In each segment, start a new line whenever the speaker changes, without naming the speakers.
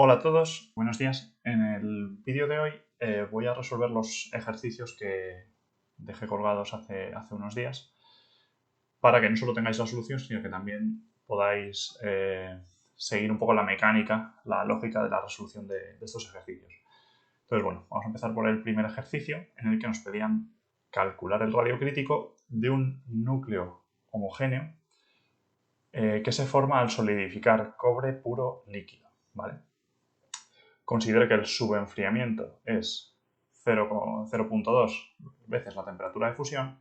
Hola a todos, buenos días. En el vídeo de hoy voy a resolver los ejercicios que dejé colgados hace unos días para que no solo tengáis la solución, sino que también podáis seguir un poco la mecánica, la lógica de la resolución de estos ejercicios. Entonces, bueno, vamos a empezar por el primer ejercicio en el que nos pedían calcular el radio crítico de un núcleo homogéneo que se forma al solidificar cobre puro líquido, ¿vale? Considere que el subenfriamiento es 0,2 veces la temperatura de fusión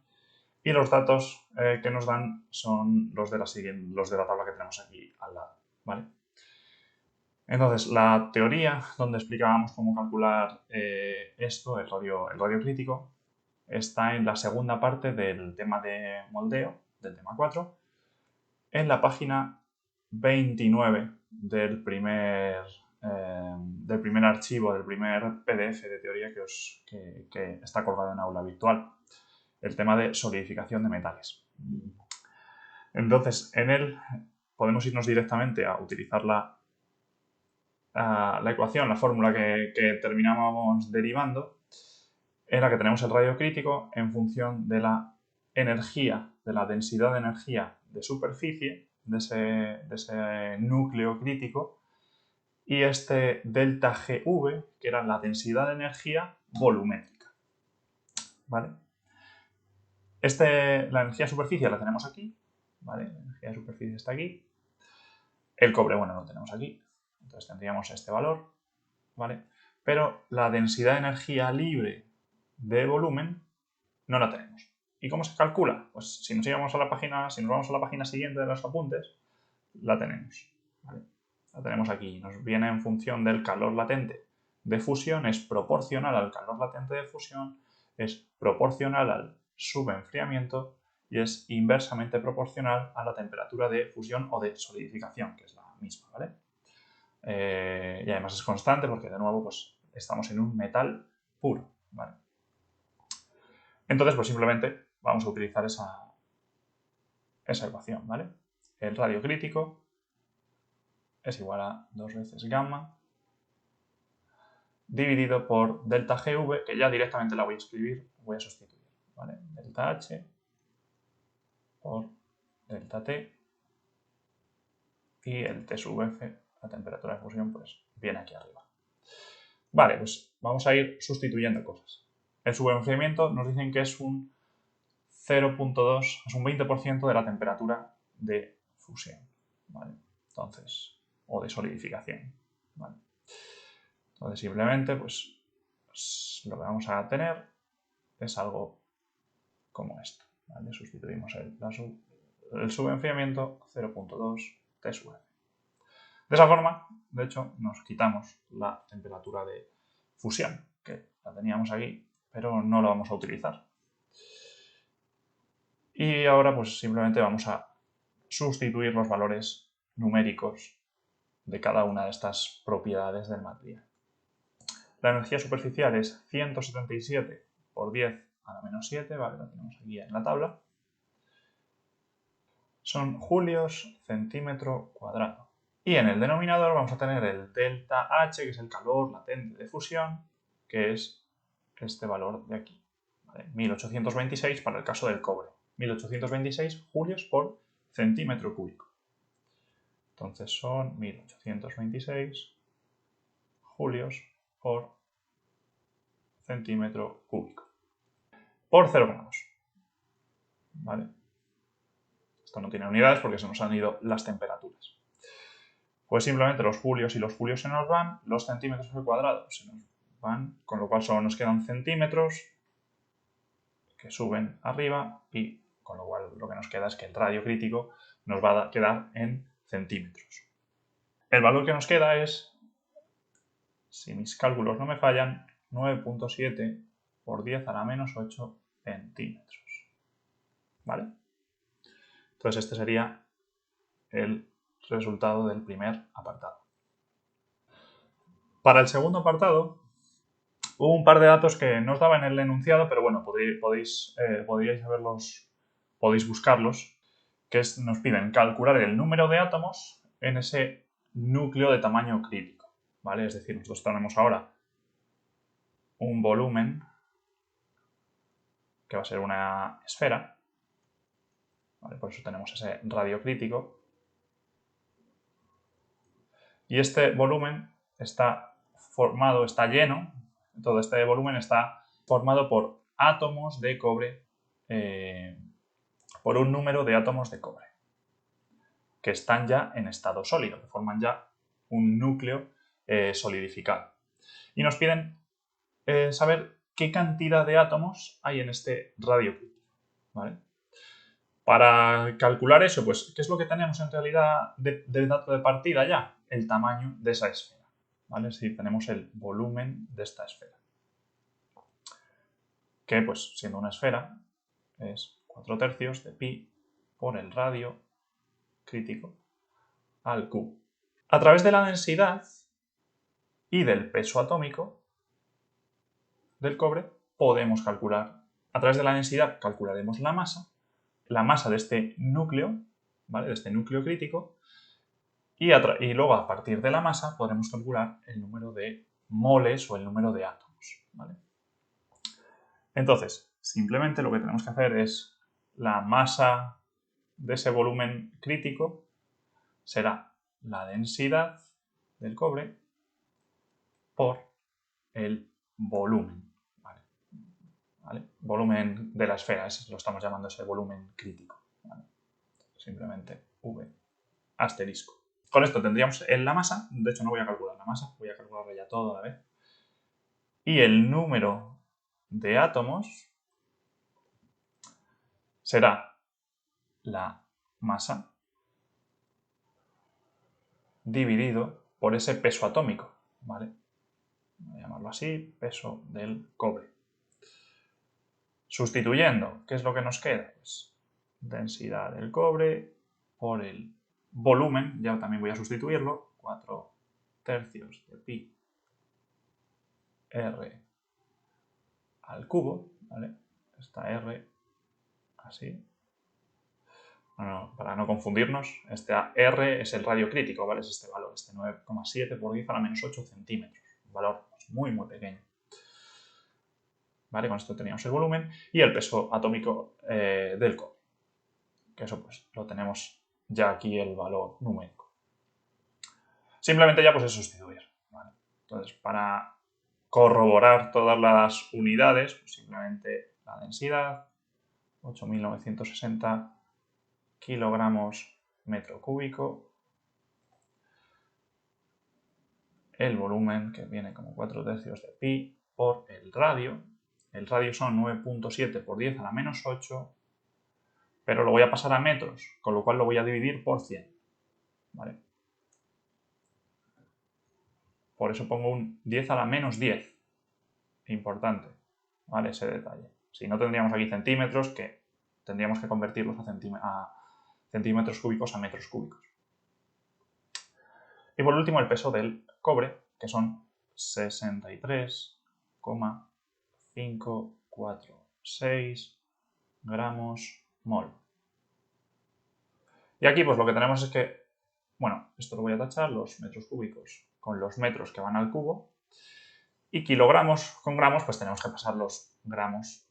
y los datos que nos dan son los de la tabla que tenemos aquí al lado, ¿vale? Entonces, la teoría donde explicábamos cómo calcular esto, el radio crítico, está en la segunda parte del tema de moldeo, del tema 4, en la página 29 del primer archivo, del primer PDF de teoría que está colgado en aula virtual. El tema de solidificación de metales. Entonces, en él podemos irnos directamente a utilizar la ecuación, la fórmula que terminábamos derivando, en la que tenemos el radio crítico en función de la energía, de la densidad de energía de superficie de ese núcleo crítico, y este delta GV, que era la densidad de energía volumétrica, ¿vale? La energía de superficie la tenemos aquí, ¿vale? La energía de superficie está aquí. El cobre, bueno, lo tenemos aquí, entonces tendríamos este valor, ¿vale? Pero la densidad de energía libre de volumen no la tenemos. ¿Y cómo se calcula? Pues si nos vamos a la página siguiente de los apuntes, la tenemos, ¿vale? La tenemos aquí. Nos viene en función del calor latente de fusión, es proporcional al calor latente de fusión, es proporcional al subenfriamiento y es inversamente proporcional a la temperatura de fusión o de solidificación, que es la misma, ¿vale? Y además es constante porque, de nuevo, pues estamos en un metal puro, ¿vale? Entonces, pues simplemente vamos a utilizar esa ecuación, ¿vale? El radio crítico es igual a 2 veces gamma dividido por delta GV, que ya directamente la voy a escribir, voy a sustituir, ¿vale? Delta H por delta T y el T sub F, la temperatura de fusión, pues viene aquí arriba. Vale, pues vamos a ir sustituyendo cosas. El subenfriamiento nos dicen que es un 0,2, es un 20% de la temperatura de fusión, ¿vale? Entonces, o de solidificación, ¿vale? Entonces, simplemente, pues lo que vamos a tener es algo como esto, ¿vale? Sustituimos el subenfriamiento 0,2 T sub F. De esa forma, de hecho, nos quitamos la temperatura de fusión, que la teníamos aquí, pero no la vamos a utilizar. Y ahora, pues simplemente vamos a sustituir los valores numéricos de cada una de estas propiedades del material. La energía superficial es 177 por 10 a la menos 7, ¿vale? La tenemos aquí en la tabla. Son julios centímetro cuadrado. Y en el denominador vamos a tener el delta H, que es el calor latente de fusión, que es este valor de aquí, ¿vale? 1826 para el caso del cobre. 1826 julios por centímetro cúbico. Entonces son 1826 julios por centímetro cúbico. Por 0 grados. ¿Vale? Esto no tiene unidades porque se nos han ido las temperaturas. Pues simplemente los julios y los julios se nos van, los centímetros al cuadrado se nos van, con lo cual solo nos quedan centímetros que suben arriba y con lo cual lo que nos queda es que el radio crítico nos va a quedar en centímetros. El valor que nos queda es, si mis cálculos no me fallan, 9,7 por 10 a la menos 8 centímetros. ¿Vale? Entonces este sería el resultado del primer apartado. Para el segundo apartado hubo un par de datos que no os daba en el enunciado, pero bueno, podéis buscarlos, que nos piden calcular el número de átomos en ese núcleo de tamaño crítico, ¿vale? Es decir, nosotros tenemos ahora un volumen que va a ser una esfera, ¿vale? Por eso tenemos ese radio crítico. Y este volumen está formado, está lleno, todo este volumen está formado por átomos de cobre, por un número de átomos de cobre, que están ya en estado sólido, que forman ya un núcleo solidificado. Y nos piden saber qué cantidad de átomos hay en este radio crítico, ¿vale? Para calcular eso, pues, ¿qué es lo que tenemos en realidad de dato de partida ya? El tamaño de esa esfera, ¿vale? Es decir, tenemos el volumen de esta esfera. Que, pues, siendo una esfera, es 4/3 de pi por el radio crítico al cubo. A través de la densidad y del peso atómico del cobre podemos calcular. A través de la densidad calcularemos la masa de este núcleo, ¿vale? De este núcleo crítico, y luego a partir de la masa podremos calcular el número de moles o el número de átomos, ¿vale? Entonces, simplemente lo que tenemos que hacer es la masa de ese volumen crítico será la densidad del cobre por el volumen, ¿vale? Volumen de la esfera, ese lo estamos llamando ese volumen crítico, ¿vale? Simplemente V asterisco. Con esto tendríamos en la masa, de hecho no voy a calcular la masa, voy a calcularla ya todo a la vez. Y el número de átomos será la masa dividido por ese peso atómico, ¿vale? Voy a llamarlo así, peso del cobre. Sustituyendo, ¿qué es lo que nos queda? Pues densidad del cobre por el volumen, ya también voy a sustituirlo, 4/3 de pi r al cubo, ¿vale? Esta r así. Bueno, para no confundirnos, este r es el radio crítico, ¿vale? Es este valor, este 9,7 por 10 a la menos 8 centímetros. Un valor muy, muy pequeño. ¿Vale? Con esto teníamos el volumen y el peso atómico del cobre. Que eso pues lo tenemos ya aquí el valor numérico. Simplemente ya pues es sustituir, ¿vale? Entonces, para corroborar todas las unidades, pues simplemente la densidad, 8.960 kilogramos metro cúbico, el volumen, que viene como 4/3 de pi, por el radio son 9,7 por 10 a la menos 8, pero lo voy a pasar a metros, con lo cual lo voy a dividir por 100, ¿vale? Por eso pongo un 10 a la menos 10. Importante, ¿vale? Ese detalle. Si no, tendríamos aquí centímetros, que tendríamos que convertirlos a centímetros cúbicos a metros cúbicos. Y por último, el peso del cobre, que son 63,546 gramos mol. Y aquí pues lo que tenemos es que, bueno, esto lo voy a tachar, los metros cúbicos con los metros que van al cubo, y kilogramos con gramos pues tenemos que pasar los gramos.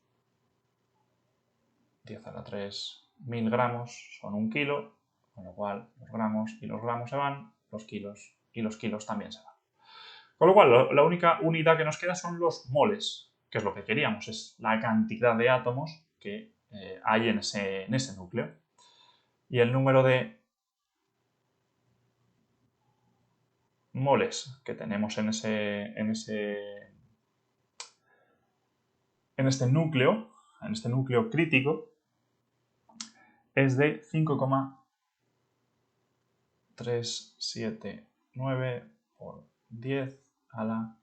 10 a la 3, 1000 gramos son 1 kilo, con lo cual los gramos y los gramos se van, los kilos y los kilos también se van. Con lo cual, la única unidad que nos queda son los moles, que es lo que queríamos, es la cantidad de átomos que hay en ese núcleo. Y el número de moles que tenemos en este núcleo crítico, es de 5,379 por 10 a la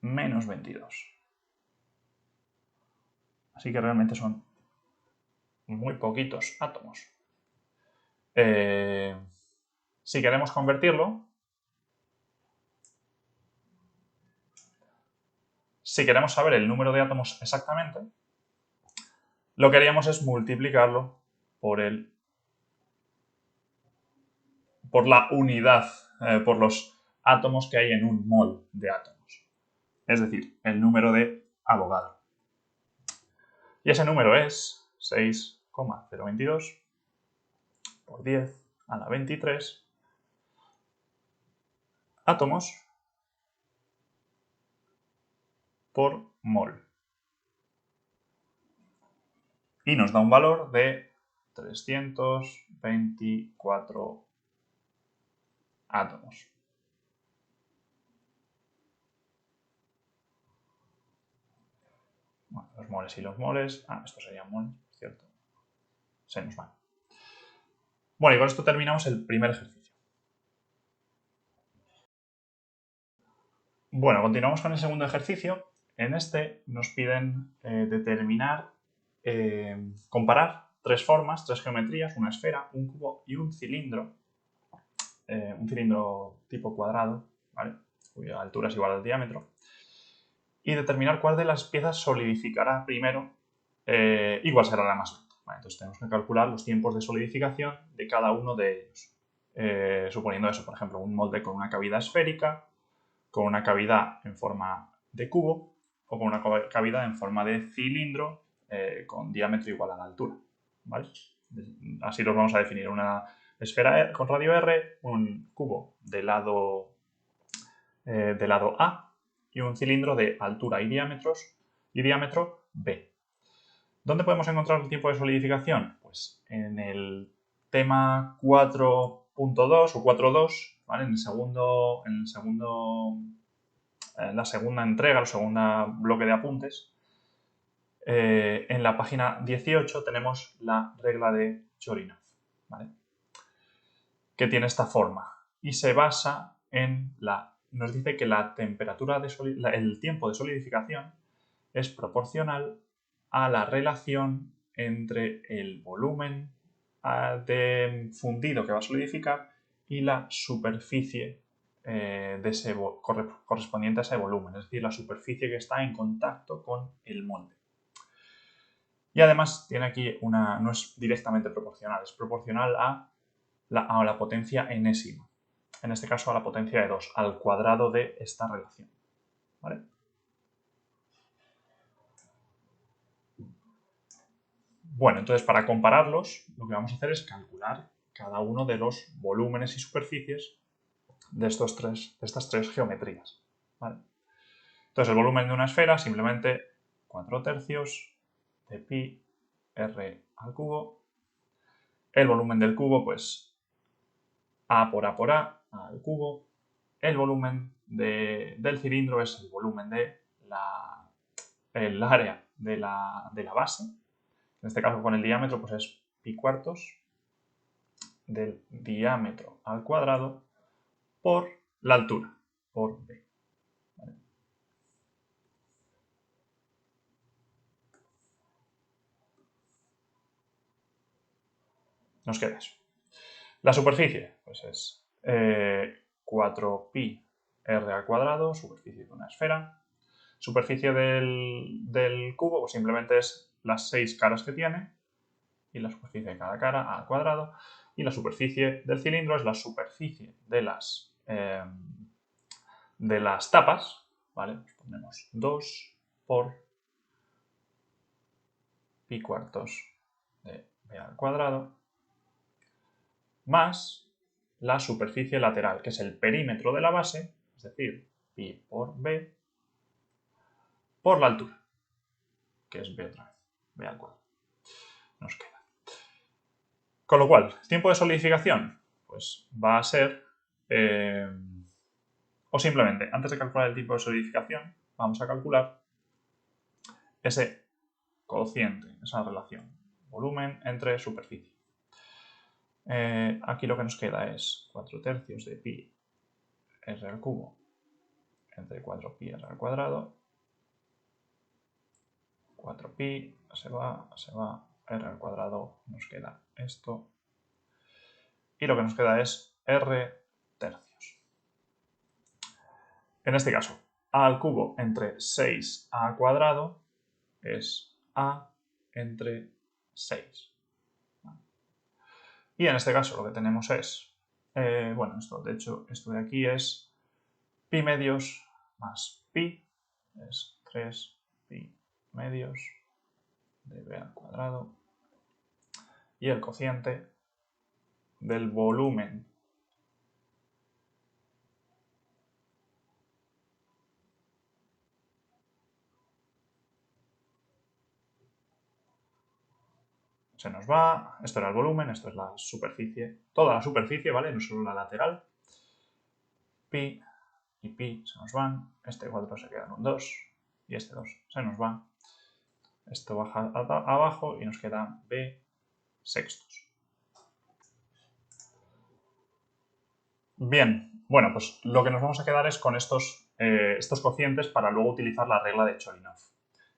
menos 22. Así que realmente son muy poquitos átomos. Si queremos convertirlo, si queremos saber el número de átomos exactamente, lo que haríamos es multiplicarlo por la unidad, por los átomos que hay en un mol de átomos. Es decir, el número de Avogadro. Y ese número es 6,022 por 10 a la 23 átomos por mol. Y nos da un valor de 324 átomos. Bueno, los moles y los moles. Esto sería mol, ¿cierto? Se nos van. Bueno, y con esto terminamos el primer ejercicio. Bueno, continuamos con el segundo ejercicio. En este nos piden comparar tres formas, tres geometrías, una esfera, un cubo y un cilindro tipo cuadrado, ¿vale? Cuya altura es igual al diámetro, y determinar cuál de las piezas solidificará primero y cuál será la más lenta. Vale, entonces tenemos que calcular los tiempos de solidificación de cada uno de ellos. Suponiendo eso, por ejemplo, un molde con una cavidad esférica, con una cavidad en forma de cubo o con una cavidad en forma de cilindro con diámetro igual a la altura, ¿vale? Así los vamos a definir: una esfera con radio R, un cubo de lado A y un cilindro de altura y diámetro B. ¿Dónde podemos encontrar el tiempo de solidificación? Pues en el tema 4.2 o 4.2, ¿vale? En la segunda entrega, el segundo bloque de apuntes, en la página 18 tenemos la regla de Chorinov, ¿vale? Que tiene esta forma y se basa en nos dice que la temperatura el tiempo de solidificación es proporcional a la relación entre el volumen de fundido que va a solidificar y la superficie correspondiente a ese volumen, es decir, la superficie que está en contacto con el molde. Y además tiene aquí no es directamente proporcional, es proporcional a la potencia enésima. En este caso a la potencia de 2, al cuadrado de esta relación, ¿vale? Bueno, entonces para compararlos, lo que vamos a hacer es calcular cada uno de los volúmenes y superficies de estas tres geometrías, ¿vale? Entonces el volumen de una esfera, simplemente 4 tercios de pi r al cubo. El volumen del cubo, pues a por a al cubo. El volumen del cilindro es el volumen de el área de la base. En este caso con el diámetro pues es pi cuartos del diámetro al cuadrado por la altura, por b. ¿Vale? Nos queda eso. La superficie pues es 4pi r al cuadrado, superficie de una esfera. Superficie del cubo pues simplemente es las 6 caras que tiene y la superficie de cada cara al cuadrado. Y la superficie del cilindro es la superficie de las tapas, ¿vale? Pues ponemos 2 por pi cuartos de b al cuadrado más la superficie lateral, que es el perímetro de la base, es decir, pi por b, por la altura, que es b otra vez, b al cuadrado. Nos queda. Con lo cual, tiempo de solidificación, pues va a ser, o simplemente, antes de calcular el tiempo de solidificación, vamos a calcular ese cociente, esa relación, volumen entre superficie. Aquí lo que nos queda es 4 tercios de pi r al cubo entre 4pi r al cuadrado. 4pi se va, r al cuadrado, nos queda esto. Y lo que nos queda es r tercios. En este caso, a al cubo entre 6a al cuadrado es a entre 6. Y en este caso lo que tenemos es, bueno, esto de aquí es pi medios más pi es 3 pi medios de b al cuadrado y el cociente del volumen se nos va, esto era el volumen, esto es la superficie, toda la superficie, ¿vale? No solo la lateral. Pi y pi se nos van, este 4 se queda en un 2 y este 2 se nos va. Esto baja abajo y nos queda b sextos. Bien, bueno, pues lo que nos vamos a quedar es con estos cocientes para luego utilizar la regla de Chorinov.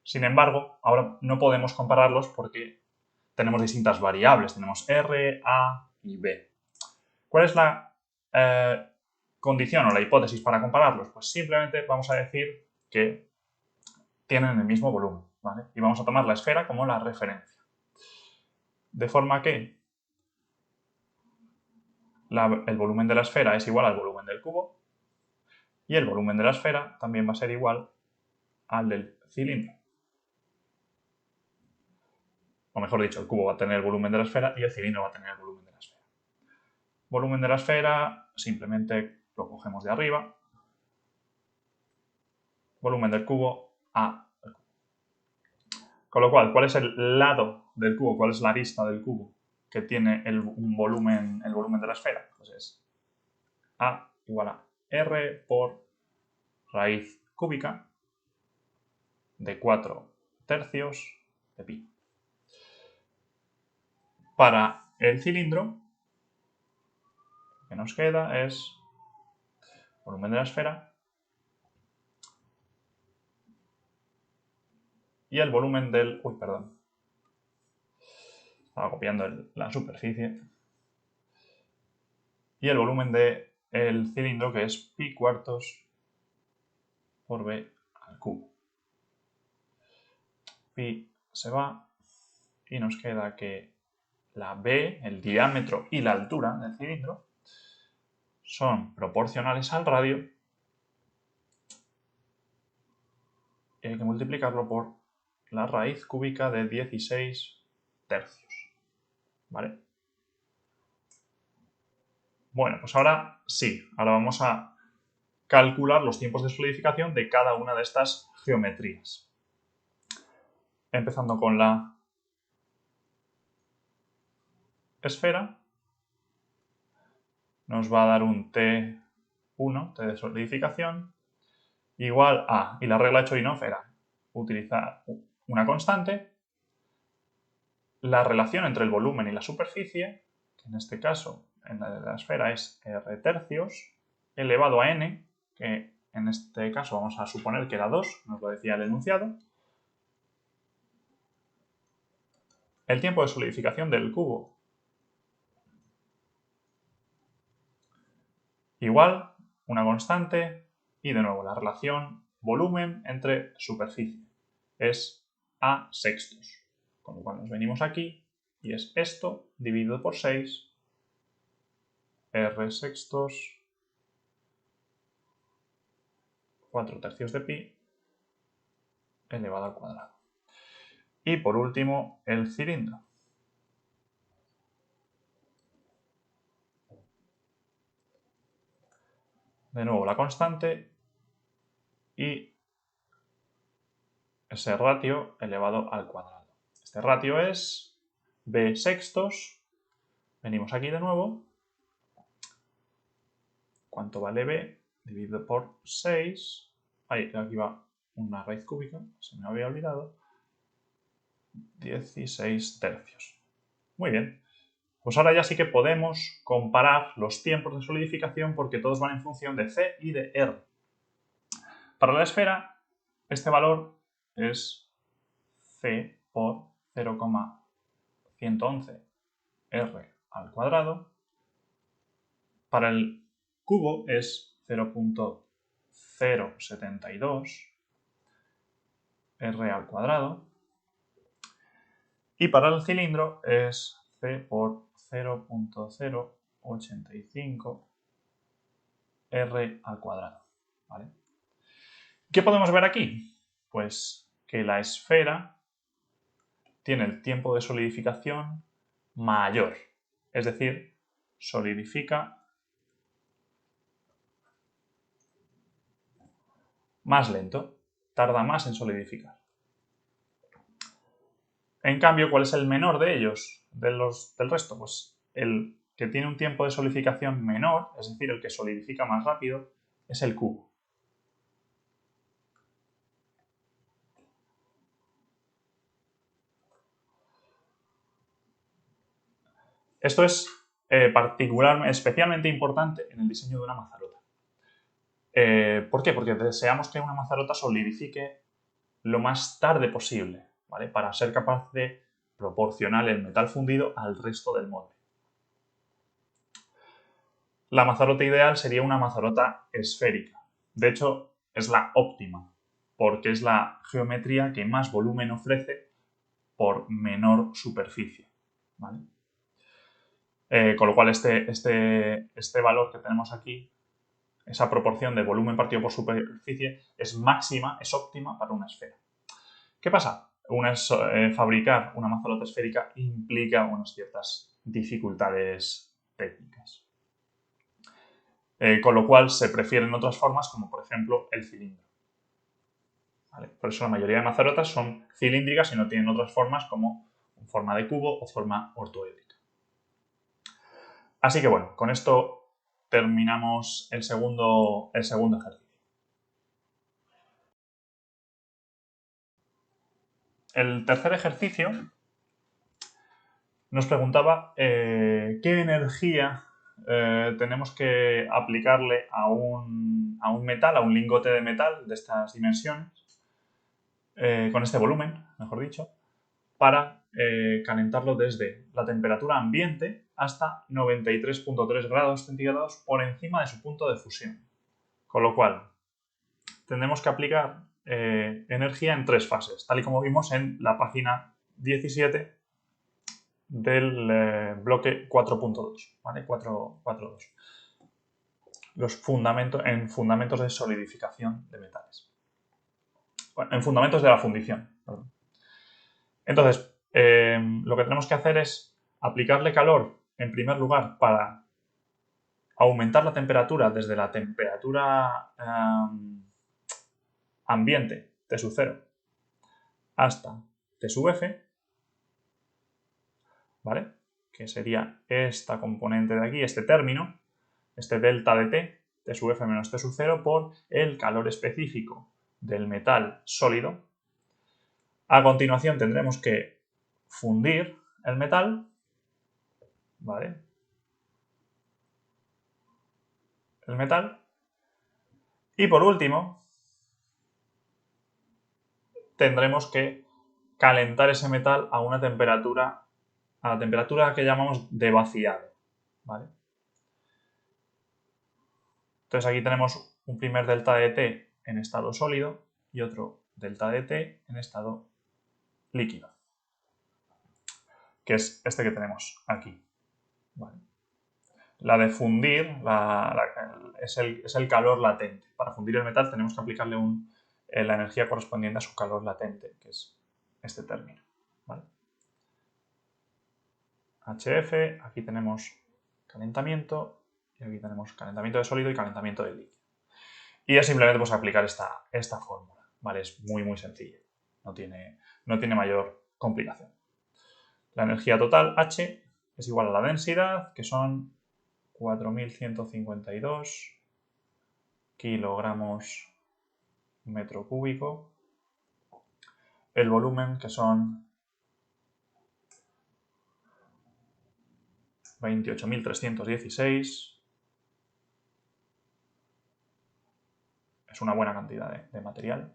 Sin embargo, ahora no podemos compararlos porque tenemos distintas variables, tenemos R, A y B. ¿Cuál es la condición o la hipótesis para compararlos? Pues simplemente vamos a decir que tienen el mismo volumen, ¿vale? Y vamos a tomar la esfera como la referencia. De forma que el volumen de la esfera es igual al volumen del cubo y el volumen de la esfera también va a ser igual al del cilindro. O mejor dicho, el cubo va a tener el volumen de la esfera y el cilindro va a tener el volumen de la esfera. Volumen de la esfera, simplemente lo cogemos de arriba. Volumen del cubo, A del cubo. Con lo cual, ¿cuál es el lado del cubo? ¿Cuál es la arista del cubo que tiene el volumen de la esfera? Pues es A igual a R por raíz cúbica de 4 tercios de pi. Para el cilindro, lo que nos queda es volumen de la esfera y el volumen del... Uy, perdón. Estaba copiando la superficie. Y el volumen del cilindro, que es pi cuartos por b al cubo. Pi se va y nos queda que la b, el diámetro y la altura del cilindro son proporcionales al radio y hay que multiplicarlo por la raíz cúbica de 16 tercios. ¿Vale? Bueno, pues ahora sí, ahora vamos a calcular los tiempos de solidificación de cada una de estas geometrías. Empezando con la esfera, nos va a dar un T1, T de solidificación, igual a, y la regla de Chorinov era utilizar una constante, la relación entre el volumen y la superficie, que en este caso en la de la esfera es R tercios, elevado a n, que en este caso vamos a suponer que era 2, nos lo decía el enunciado, el tiempo de solidificación del cubo igual, una constante, y de nuevo la relación volumen entre superficie es A sextos, con lo cual nos venimos aquí y es esto dividido por 6, R sextos, 4 tercios de pi elevado al cuadrado. Y por último, el cilindro. De nuevo la constante y ese ratio elevado al cuadrado. Este ratio es b sextos. Venimos aquí de nuevo. ¿Cuánto vale b? Dividido por 6. Ahí, aquí va una raíz cúbica, se me había olvidado. 16 tercios. Muy bien. Pues ahora ya sí que podemos comparar los tiempos de solidificación porque todos van en función de C y de R. Para la esfera, este valor es C por 0,111 R al cuadrado. Para el cubo es 0,072 R al cuadrado. Y para el cilindro es C por 0,085 R al cuadrado. ¿vale? ¿Qué podemos ver aquí? Pues que la esfera tiene el tiempo de solidificación mayor, es decir, solidifica más lento, tarda más en solidificar. En cambio, ¿cuál es el menor de ellos, del resto? Pues el que tiene un tiempo de solidificación menor, es decir, el que solidifica más rápido, es el cubo. Esto es especialmente importante en el diseño de una mazarota. ¿Por qué? Porque deseamos que una mazarota solidifique lo más tarde posible, ¿vale? Para ser capaz de proporcionar el metal fundido al resto del molde. La mazarota ideal sería una mazarota esférica. De hecho, es la óptima, porque es la geometría que más volumen ofrece por menor superficie, ¿vale? Con lo cual este valor que tenemos aquí, esa proporción de volumen partido por superficie, es máxima, es óptima para una esfera. ¿Qué pasa? Fabricar una mazarota esférica implica unas ciertas dificultades técnicas. Con lo cual se prefieren otras formas como por ejemplo el cilindro. ¿Vale? Por eso la mayoría de mazarotas son cilíndricas y no tienen otras formas como forma de cubo o forma ortoédrica. Así que bueno, con esto terminamos el segundo ejercicio. El tercer ejercicio nos preguntaba qué energía tenemos que aplicarle a un metal, a un lingote de metal de estas dimensiones, con este volumen, mejor dicho, para calentarlo desde la temperatura ambiente hasta 93.3 grados centígrados por encima de su punto de fusión. Con lo cual, tendremos que aplicar energía en tres fases, tal y como vimos en la página 17 del bloque 4.2, ¿vale? 4.2. Los fundamentos de solidificación de metales. Bueno, en fundamentos de la fundición, perdón. Entonces, lo que tenemos que hacer es aplicarle calor, en primer lugar, para aumentar la temperatura desde la temperatura ambiente, T sub 0, hasta T sub F, ¿vale? Que sería esta componente de aquí, este término, este delta de T sub F menos T sub 0, por el calor específico del metal sólido. A continuación tendremos que fundir el metal, ¿vale? El metal. Y por último, tendremos que calentar ese metal a una temperatura, a la temperatura que llamamos de vaciado, ¿vale? Entonces aquí tenemos un primer delta de T en estado sólido y otro delta de T en estado líquido, que es este que tenemos aquí, ¿vale? La de fundir es el calor latente. Para fundir el metal tenemos que aplicarle la energía correspondiente a su calor latente, que es este término, ¿vale? HF, aquí tenemos calentamiento y aquí tenemos calentamiento de sólido y calentamiento de líquido. Y es simplemente pues, aplicar esta fórmula, ¿vale? Es muy, muy sencilla, no tiene mayor complicación. La energía total, H, es igual a la densidad, que son 4.152 kilogramos metro cúbico. El volumen, que son 28.316. Es una buena cantidad de material.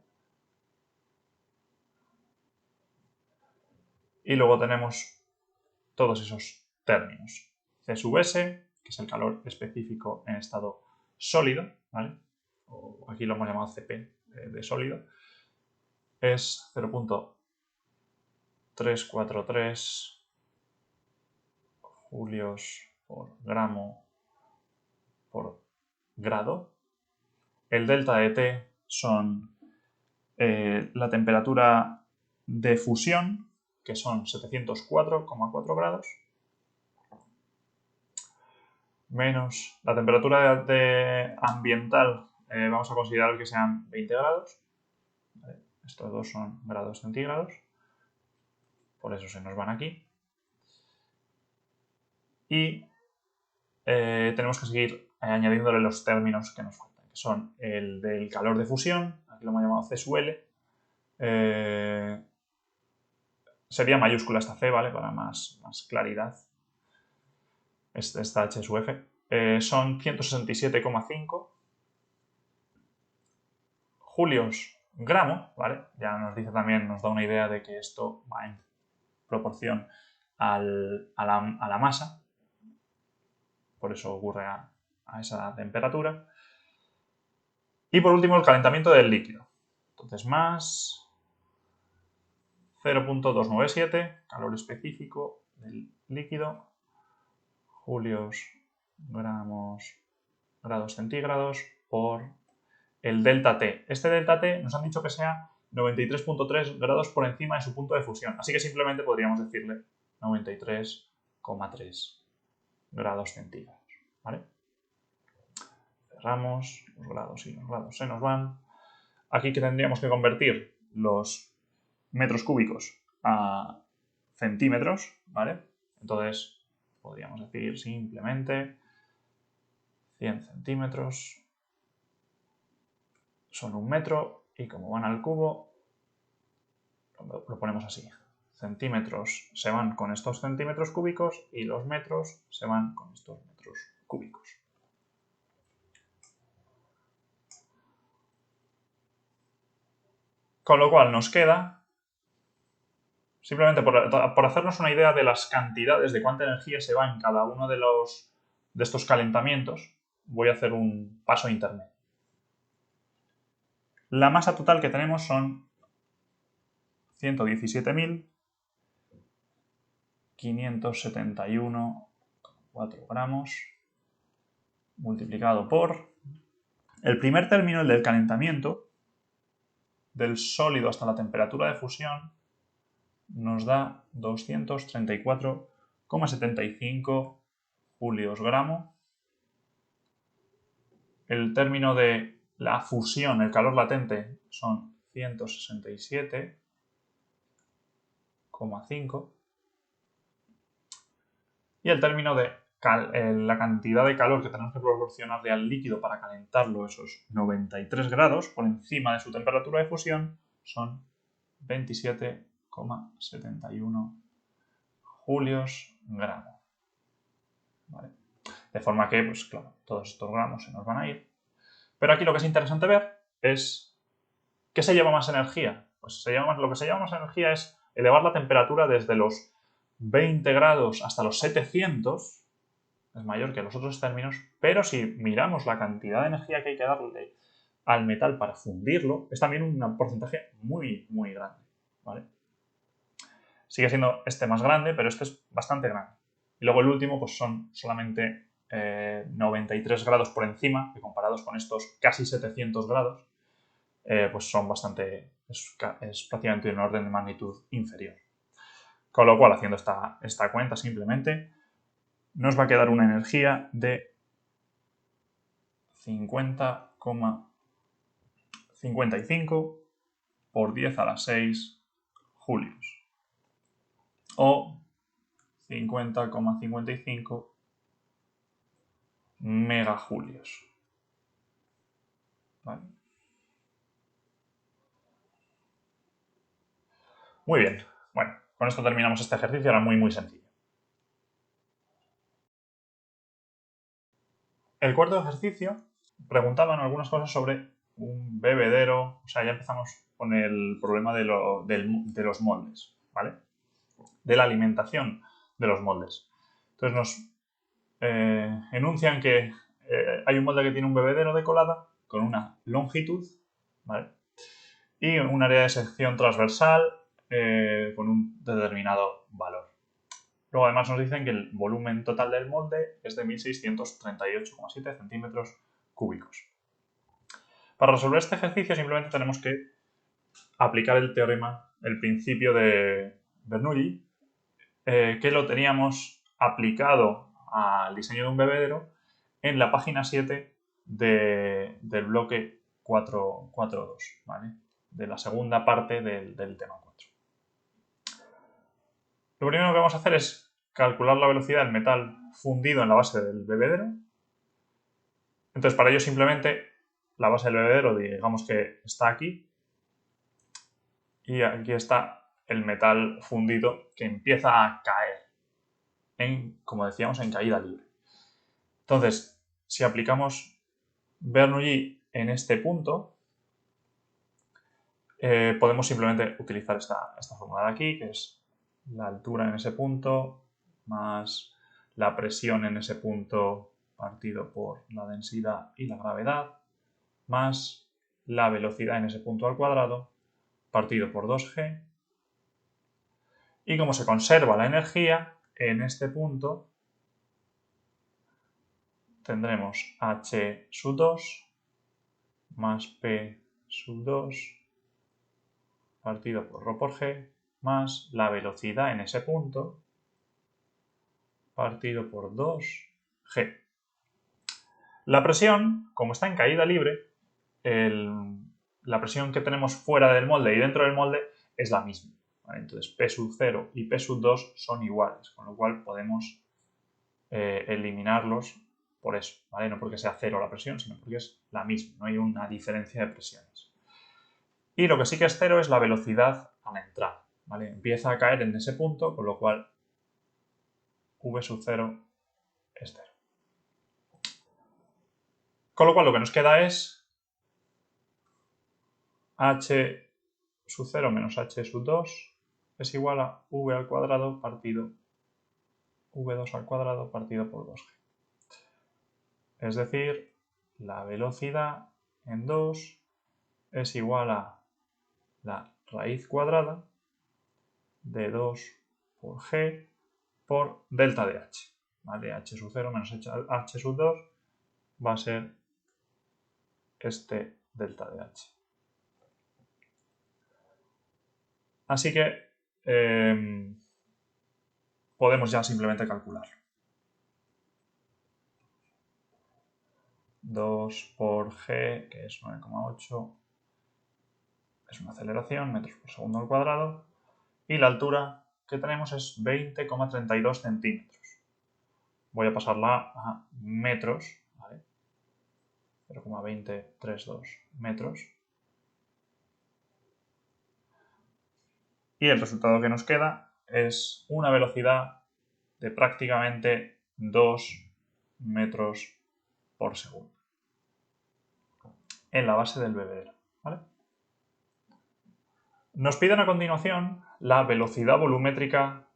Y luego tenemos todos esos términos. C sub S, que es el calor específico en estado sólido, ¿vale? O aquí lo hemos llamado CP de sólido, es 0.343 julios por gramo por grado. El delta de T son la temperatura de fusión, que son 704,4 grados, menos la temperatura ambiental, vamos a considerar que sean 20 grados. ¿Vale? Estos dos son grados centígrados, por eso se nos van aquí. Y tenemos que seguir añadiéndole los términos que nos faltan, que son el del calor de fusión, aquí lo hemos llamado C sub L, sería mayúscula esta C, ¿vale? Para más claridad. Esta H sub F. Son 167,5 julios gramo, ¿vale? Ya nos dice también, nos da una idea de que esto va en proporción a la masa, por eso ocurre a esa temperatura. Y por último, el calentamiento del líquido. Entonces, más 0.297, calor específico del líquido, julios, gramos, grados centígrados, por el delta T. Este delta T nos han dicho que sea 93,3 grados por encima de su punto de fusión. Así que simplemente podríamos decirle 93,3 grados centígrados. ¿Vale? Cerramos, los grados y los grados se nos van. Aquí que tendríamos que convertir los metros cúbicos a centímetros, ¿vale? Entonces podríamos decir simplemente 100 centímetros son 1 metro y como van al cubo, lo ponemos así. Centímetros se van con estos centímetros cúbicos y los metros se van con estos metros cúbicos. Con lo cual nos queda, simplemente por hacernos una idea de las cantidades, de cuánta energía se va en cada uno de estos calentamientos, voy a hacer un paso intermedio. La masa total que tenemos son 117.571,4 gramos multiplicado por el primer término, el del calentamiento, del sólido hasta la temperatura de fusión, nos da 234,75 julios gramo. El término de la fusión, el calor latente, son 167,5. Y el término de la cantidad de calor que tenemos que proporcionarle al líquido para calentarlo, esos 93 grados, por encima de su temperatura de fusión, son 27,71 julios gramo. ¿Vale? De forma que, pues claro, todos estos gramos se nos van a ir. Pero aquí lo que es interesante ver es ¿qué se lleva más energía? Pues lo que se lleva más energía es elevar la temperatura desde los 20 grados hasta los 700, es mayor que los otros términos, pero si miramos la cantidad de energía que hay que darle al metal para fundirlo, es también un porcentaje muy, muy grande, ¿vale? Sigue siendo este más grande, pero este es bastante grande. Y luego el último, pues son solamente 93 grados por encima, que comparados con estos casi 700 grados, pues son bastante, es prácticamente un orden de magnitud inferior. Con lo cual, haciendo esta cuenta simplemente, nos va a quedar una energía de 50,55 por 10 a la 6 julios. O 50,55 megajulios. ¿Vale? Muy bien. Bueno, con esto terminamos este ejercicio. Era muy, muy sencillo. El cuarto ejercicio preguntaban algunas cosas sobre un bebedero. O sea, ya empezamos con el problema de los moldes, ¿vale? De la alimentación de los moldes. Entonces nos enuncian que hay un molde que tiene un bebedero de colada con una longitud, ¿vale? Y un área de sección transversal con un determinado valor. Luego además nos dicen que el volumen total del molde es de 1638,7 centímetros cúbicos. Para resolver este ejercicio simplemente tenemos que aplicar el teorema, el principio de Bernoulli, que lo teníamos aplicado al diseño de un bebedero en la página 7 del bloque 4.2, ¿vale? De la segunda parte del tema 4. Lo primero que vamos a hacer es calcular la velocidad del metal fundido en la base del bebedero. Entonces, para ello simplemente la base del bebedero, digamos que está aquí, y aquí está el metal fundido que empieza a caer, como decíamos, en caída libre. Entonces, si aplicamos Bernoulli en este punto, podemos simplemente utilizar esta fórmula de aquí, que es la altura en ese punto más la presión en ese punto partido por la densidad y la gravedad, más la velocidad en ese punto al cuadrado partido por 2g. Y como se conserva la energía, en este punto tendremos h sub 2 más p sub 2 partido por ρ por g más la velocidad en ese punto partido por 2g. La presión, como está en caída libre, la presión que tenemos fuera del molde y dentro del molde es la misma, ¿vale? Entonces P sub 0 y P sub 2 son iguales, con lo cual podemos eliminarlos por eso, ¿vale? No porque sea cero la presión, sino porque es la misma, no hay una diferencia de presiones. Y lo que sí que es cero es la velocidad a la entrada, ¿vale? Empieza a caer en ese punto, con lo cual V sub 0 es 0. Con lo cual lo que nos queda es h sub 0 menos h sub 2 es igual a v al cuadrado partido v2 al cuadrado partido por 2g. Es decir, la velocidad en 2 es igual a la raíz cuadrada de 2 por g por delta de h. ¿Vale? H sub 0 menos h sub 2 va a ser este delta de h. Así que podemos ya simplemente calcular. 2 por g, que es 9,8, es una aceleración, metros por segundo al cuadrado, y la altura que tenemos es 20,32 centímetros. Voy a pasarla a metros, ¿vale? 0,2032 metros. Y el resultado que nos queda es una velocidad de prácticamente 2 metros por segundo en la base del bebedero, ¿vale? Nos piden a continuación la velocidad volumétrica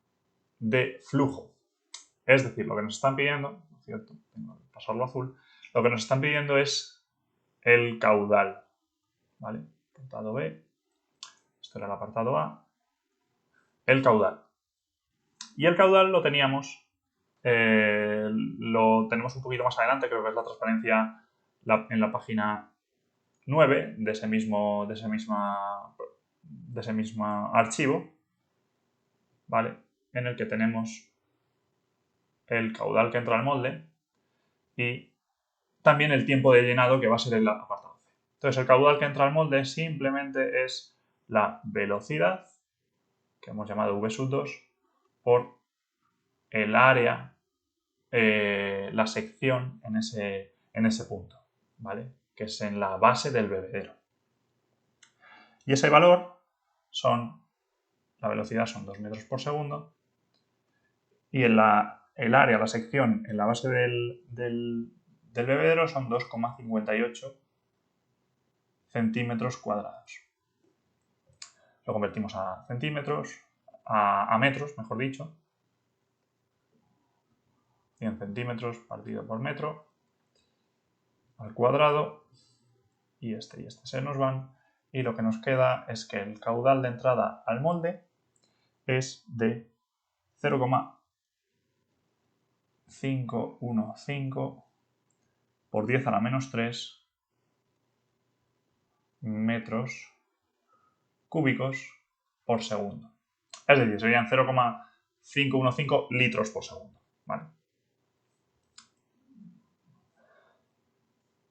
de flujo. Es decir, lo que nos están pidiendo, ¿no es cierto? Tengo que pasarlo a azul. Lo que nos están pidiendo es el caudal, ¿vale? Apartado B. Esto era el apartado A. El caudal. Y el caudal lo tenemos, lo tenemos un poquito más adelante, creo que es la transparencia en la página 9 de ese mismo archivo, ¿vale? En el que tenemos el caudal que entra al molde y también el tiempo de llenado, que va a ser el apartado C. Entonces, el caudal que entra al molde simplemente es la velocidad, que hemos llamado V sub 2, por el área, la sección en ese punto, ¿vale? Que es en la base del bebedero. Y ese valor la velocidad son 2 metros por segundo, y el área, la sección en la base del bebedero son 2,58 centímetros cuadrados. Lo convertimos a centímetros, a metros, mejor dicho. 100 centímetros partido por metro al cuadrado, y este se nos van, y lo que nos queda es que el caudal de entrada al molde es de 0,515 por 10 a la menos 3 metros cúbicos por segundo. Es decir, serían 0,515 litros por segundo. ¿Vale?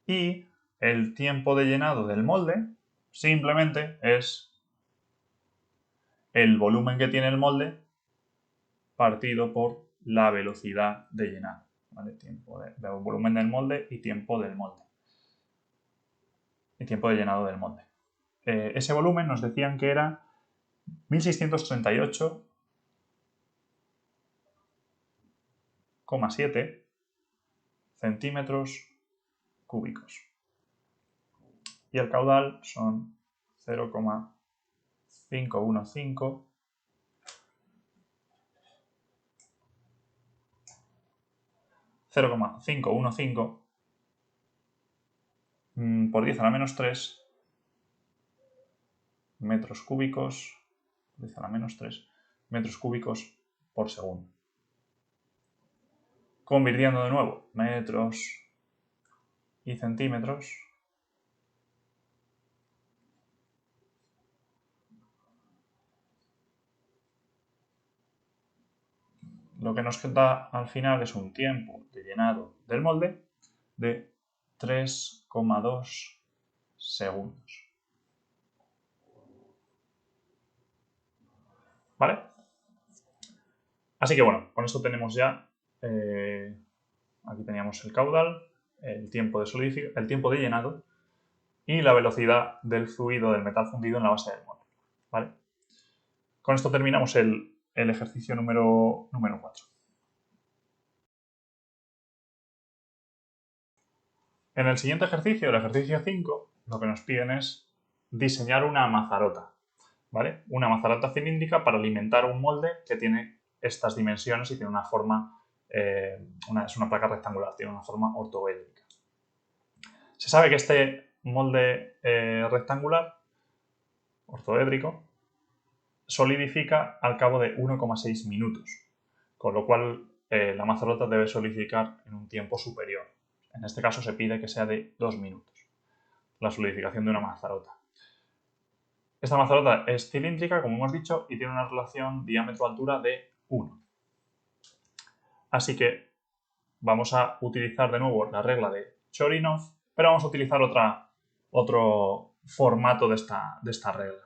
Y el tiempo de llenado del molde simplemente es el volumen que tiene el molde partido por la velocidad de llenado. ¿Vale? Volumen del molde y tiempo del molde. Y tiempo de llenado del molde. Ese volumen nos decían que era 1638,7 centímetros cúbicos. Y el caudal son 0,515 por 10 a la menos 3 metros cúbicos, 10 a la menos 3 metros cúbicos por segundo. Convirtiendo de nuevo metros y centímetros, lo que nos da al final es un tiempo de llenado del molde de 3,2 segundos. ¿Vale? Así que bueno, con esto tenemos ya, aquí teníamos el caudal, el tiempo de llenado y la velocidad del fluido del metal fundido en la base del molde. ¿Vale? Con esto terminamos el ejercicio número 4. En el siguiente ejercicio, el ejercicio 5, lo que nos piden es diseñar una mazarota. ¿Vale? Una mazarota cilíndrica para alimentar un molde que tiene estas dimensiones y tiene una forma, es una placa rectangular, tiene una forma ortoédrica. Se sabe que este molde rectangular, ortoédrico, solidifica al cabo de 1,6 minutos, con lo cual la mazarota debe solidificar en un tiempo superior. En este caso se pide que sea de 2 minutos, la solidificación de una mazarota. Esta mazarota es cilíndrica, como hemos dicho, y tiene una relación diámetro-altura de 1. Así que vamos a utilizar de nuevo la regla de Chorinov, pero vamos a utilizar otro formato de esta regla.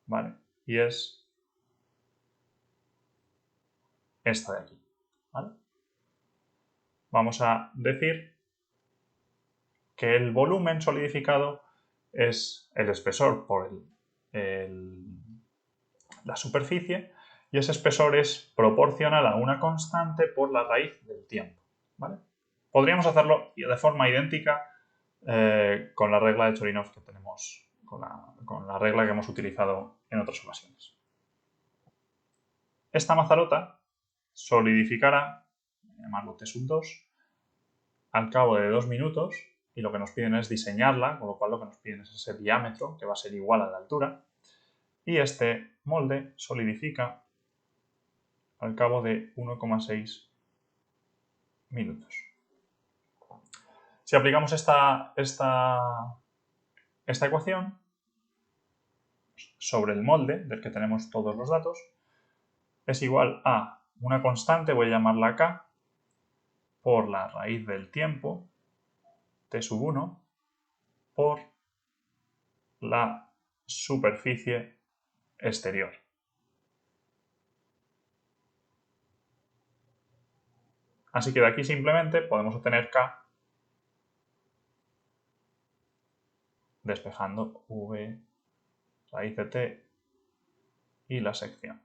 ¿Vale? Y es esta de aquí. ¿Vale? Vamos a decir que el volumen solidificado es el espesor por la superficie, y ese espesor es proporcional a una constante por la raíz del tiempo. ¿Vale? Podríamos hacerlo de forma idéntica con la regla de Chorinov que tenemos, con la regla que hemos utilizado en otras ocasiones. Esta mazarota solidificará, llamarlo T sub 2, al cabo de 2 minutos, y lo que nos piden es diseñarla, con lo cual lo que nos piden es ese diámetro, que va a ser igual a la altura, y este molde solidifica al cabo de 1,6 minutos. Si aplicamos esta ecuación sobre el molde del que tenemos todos los datos, es igual a una constante, voy a llamarla K, por la raíz del tiempo, T sub 1, por la superficie exterior. Así que de aquí simplemente podemos obtener K despejando V raíz de T y la sección.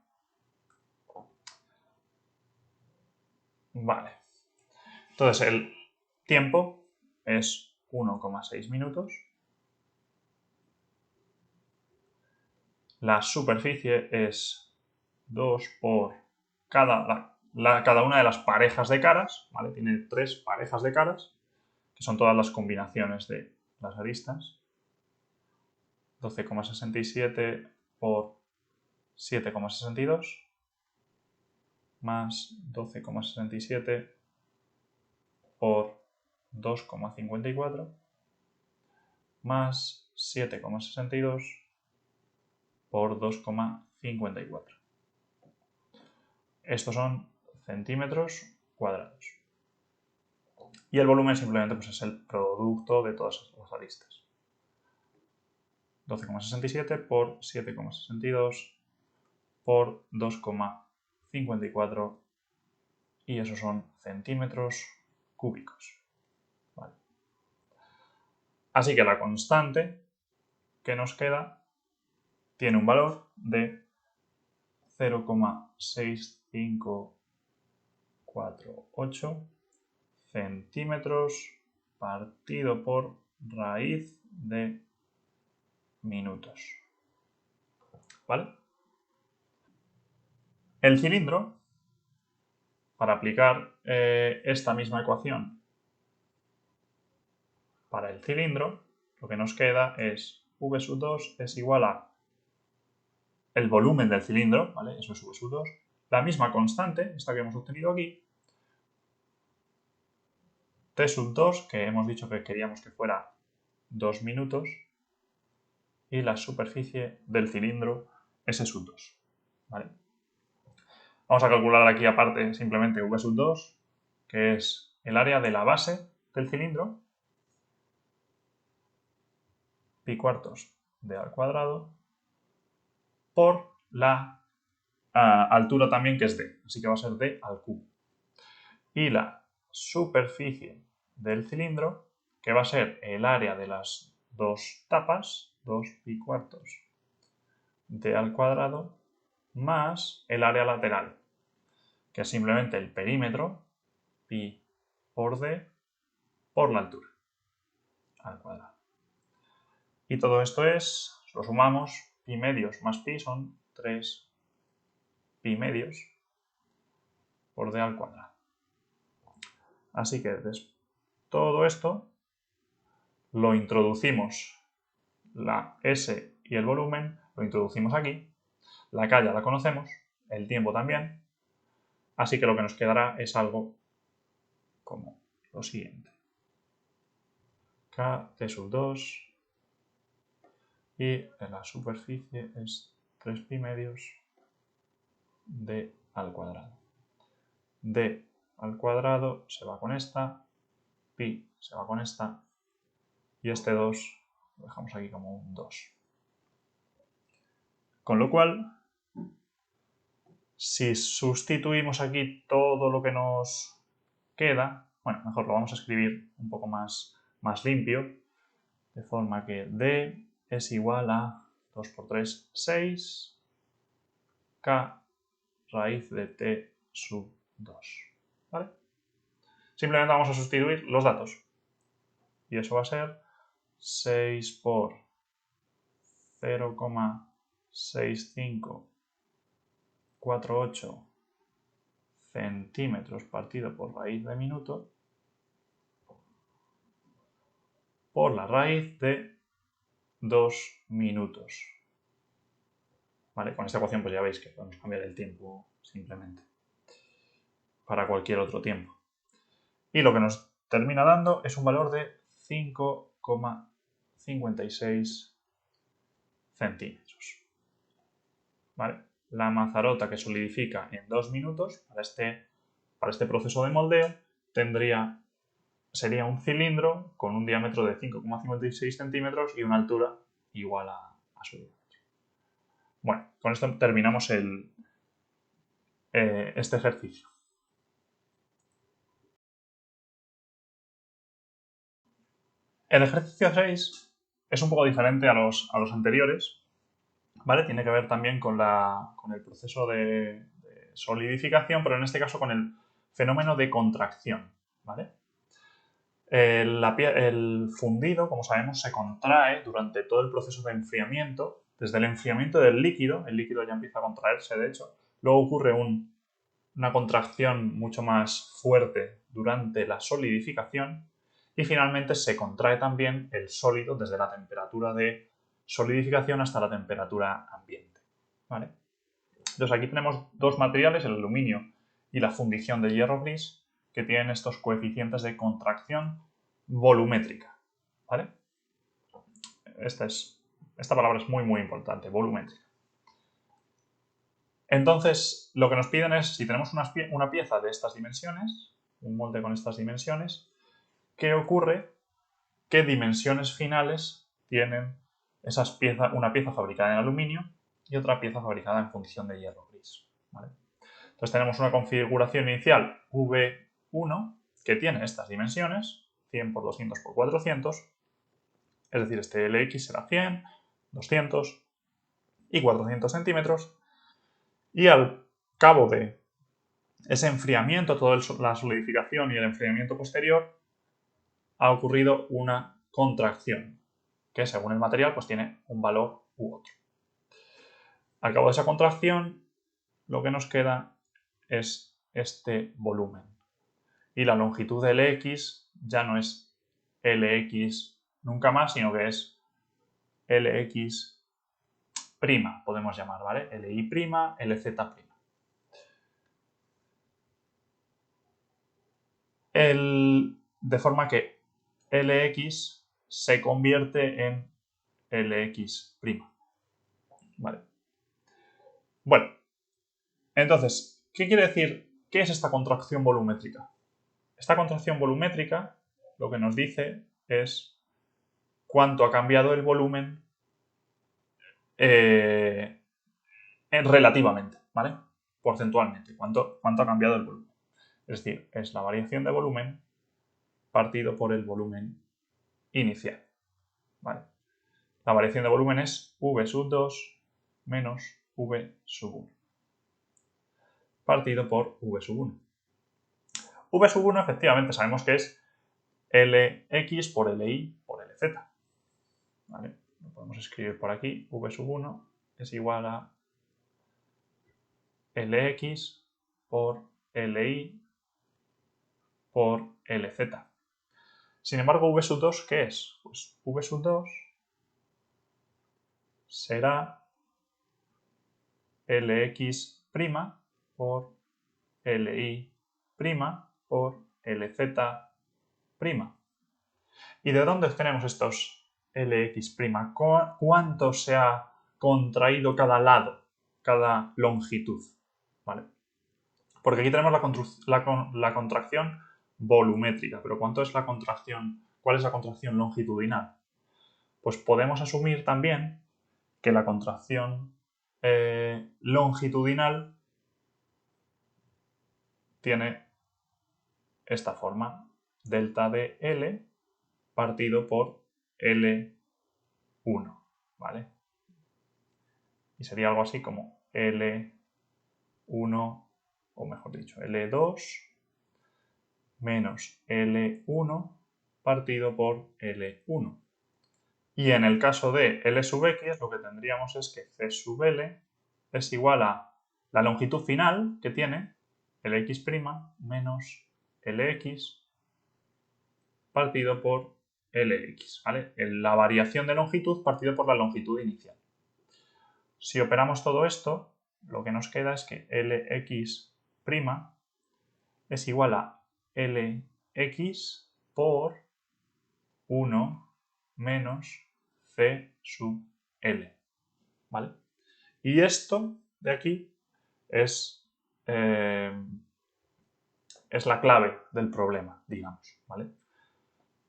Vale. Entonces el tiempo es 1,6 minutos. La superficie es 2 por cada una de las parejas de caras, ¿vale? Tiene 3 parejas de caras, que son todas las combinaciones de las aristas. 12,67 por 7,62 más 12,67 por 2,54 más 7,62 por 2,54. Estos son centímetros cuadrados. Y el volumen simplemente pues, es el producto de todas las aristas. 12,67 por 7,62 por 2,54 y esos son centímetros cúbicos. Vale. Así que la constante que nos queda tiene un valor de 0,6548 centímetros partido por raíz de minutos. ¿Vale? El cilindro, para aplicar esta misma ecuación para el cilindro, lo que nos queda es V sub 2 es igual a el volumen del cilindro, ¿vale? Eso es V sub 2, la misma constante, esta que hemos obtenido aquí, T sub 2, que hemos dicho que queríamos que fuera 2 minutos, y la superficie del cilindro S sub 2, ¿vale? Vamos a calcular aquí aparte simplemente V sub 2, que es el área de la base del cilindro, pi cuartos de al cuadrado, por la altura también, que es d, así que va a ser d al cubo. Y la superficie del cilindro, que va a ser el área de las dos tapas, 2 pi cuartos d al cuadrado, más el área lateral, que es simplemente el perímetro, pi por d, por la altura, al cuadrado. Y todo esto es, lo sumamos, pi medios más pi son 3 pi medios por d al cuadrado. Así que todo esto lo introducimos, la S y el volumen, lo introducimos aquí, la K ya la conocemos, el tiempo también, así que lo que nos quedará es algo como lo siguiente. K, T sub 2 y la superficie es 3 pi medios d al cuadrado. D al cuadrado se va con esta, pi se va con esta, y este 2 lo dejamos aquí como un 2. Con lo cual, si sustituimos aquí todo lo que nos queda, bueno, mejor lo vamos a escribir un poco más limpio, de forma que d es igual a 2 por 3, 6, k raíz de t sub 2. ¿Vale? Simplemente vamos a sustituir los datos. Y eso va a ser 6 por 0,6548 centímetros partido por raíz de minuto por la raíz de 2 minutos. ¿Vale? Con esta ecuación pues ya veis que podemos cambiar el tiempo simplemente para cualquier otro tiempo. Y lo que nos termina dando es un valor de 5,56 centímetros. ¿Vale? La mazarota que solidifica en 2 minutos para este proceso de moldeo sería un cilindro con un diámetro de 5,56 centímetros y una altura igual a su diámetro. Bueno, con esto terminamos este ejercicio. El ejercicio 6 es un poco diferente a los anteriores, ¿vale? Tiene que ver también con el proceso de solidificación, pero en este caso con el fenómeno de contracción, ¿vale? El fundido, como sabemos, se contrae durante todo el proceso de enfriamiento. Desde el enfriamiento del líquido, el líquido ya empieza a contraerse, de hecho. Luego ocurre una contracción mucho más fuerte durante la solidificación. Y finalmente se contrae también el sólido desde la temperatura de solidificación hasta la temperatura ambiente. ¿Vale? Entonces aquí tenemos dos materiales, el aluminio y la fundición de hierro gris, que tienen estos coeficientes de contracción volumétrica. ¿Vale? Esta palabra es muy importante, volumétrica. Entonces, lo que nos piden es, si tenemos una pieza de estas dimensiones, un molde con estas dimensiones, ¿qué ocurre? ¿Qué dimensiones finales tienen una pieza fabricada en aluminio y otra pieza fabricada en fundición de hierro gris? ¿Vale? Entonces tenemos una configuración inicial V1 que tiene estas dimensiones, 100 por 200 por 400, es decir, este LX será 100, 200 y 400 centímetros, y al cabo de ese enfriamiento, toda la solidificación y el enfriamiento posterior, ha ocurrido una contracción, que según el material pues tiene un valor u otro. Al cabo de esa contracción, lo que nos queda es este volumen. Y la longitud de LX ya no es LX nunca más, sino que es LX', podemos llamar, ¿vale? LI', LZ'. De forma que LX se convierte en LX'. ¿Vale? Bueno, entonces, ¿qué quiere decir? ¿Qué es esta contracción volumétrica? Esta contracción volumétrica lo que nos dice es cuánto ha cambiado el volumen relativamente, ¿vale? Porcentualmente, cuánto ha cambiado el volumen. Es decir, es la variación de volumen partido por el volumen inicial, ¿vale? La variación de volumen es V2 menos V1 partido por V1. V1 efectivamente sabemos que es LX por LI por LZ. ¿Vale? Lo podemos escribir por aquí. V1 es igual a LX por LI por LZ. Sin embargo, V2, ¿qué es? Pues V2 será LX' por LI' por LZ'. ¿Y de dónde tenemos estos LX'? ¿Cuánto se ha contraído cada lado, cada longitud? ¿Vale? Porque aquí tenemos la contracción volumétrica, pero ¿cuál es la contracción longitudinal? Pues podemos asumir también que la contracción longitudinal tiene esta forma, delta de L partido por L1, ¿vale? Y sería algo así como L1, o mejor dicho, L2 menos L1 partido por L1. Y en el caso de L sub X, lo que tendríamos es que C sub L es igual a la longitud final que tiene LX' menos LX partido por LX, ¿vale? La variación de longitud partido por la longitud inicial. Si operamos todo esto, lo que nos queda es que LX' es igual a LX por 1 menos C sub L, ¿vale? Y esto de aquí es la clave del problema, digamos, ¿vale?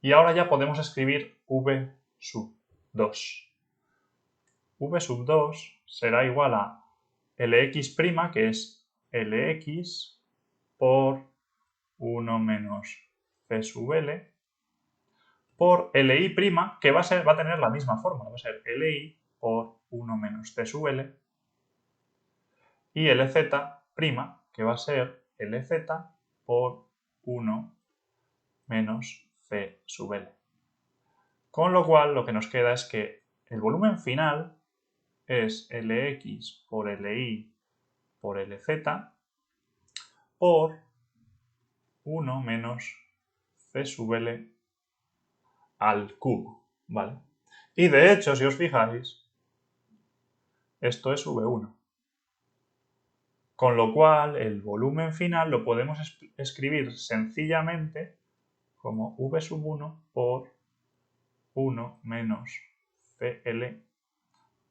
Y ahora ya podemos escribir V sub 2. V sub 2 será igual a LX', que es LX por 1 menos C sub L, por LI', que va a tener la misma fórmula, va a ser LI por 1 menos C sub L, y LZ', que va a ser LZ por 1 menos C sub L. Con lo cual, lo que nos queda es que el volumen final es LX por LI por LZ por 1 menos C sub L al cubo, ¿vale? Y de hecho, si os fijáis, esto es V1. Con lo cual, el volumen final lo podemos escribir sencillamente como V1 por 1 menos CL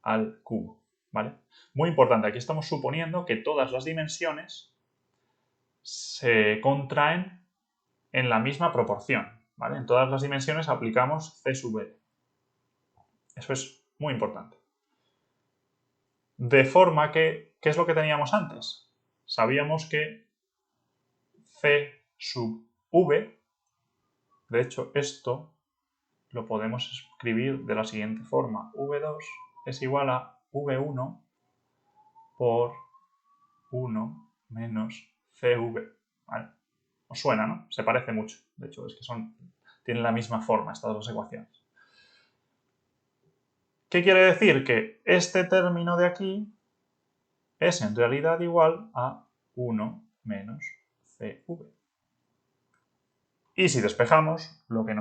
al cubo, ¿vale? Muy importante, aquí estamos suponiendo que todas las dimensiones se contraen en la misma proporción, ¿vale? En todas las dimensiones aplicamos C sub L. Eso es muy importante. De forma que, ¿qué es lo que teníamos antes? Sabíamos que C sub V, de hecho esto lo podemos escribir de la siguiente forma. V2 es igual a V1 por 1 menos CV. ¿Vale? Os suena, ¿no? Se parece mucho. De hecho, es que tienen la misma forma estas dos ecuaciones. ¿Qué quiere decir? Que este término de aquí es en realidad igual a 1 menos CV. Y si despejamos, lo que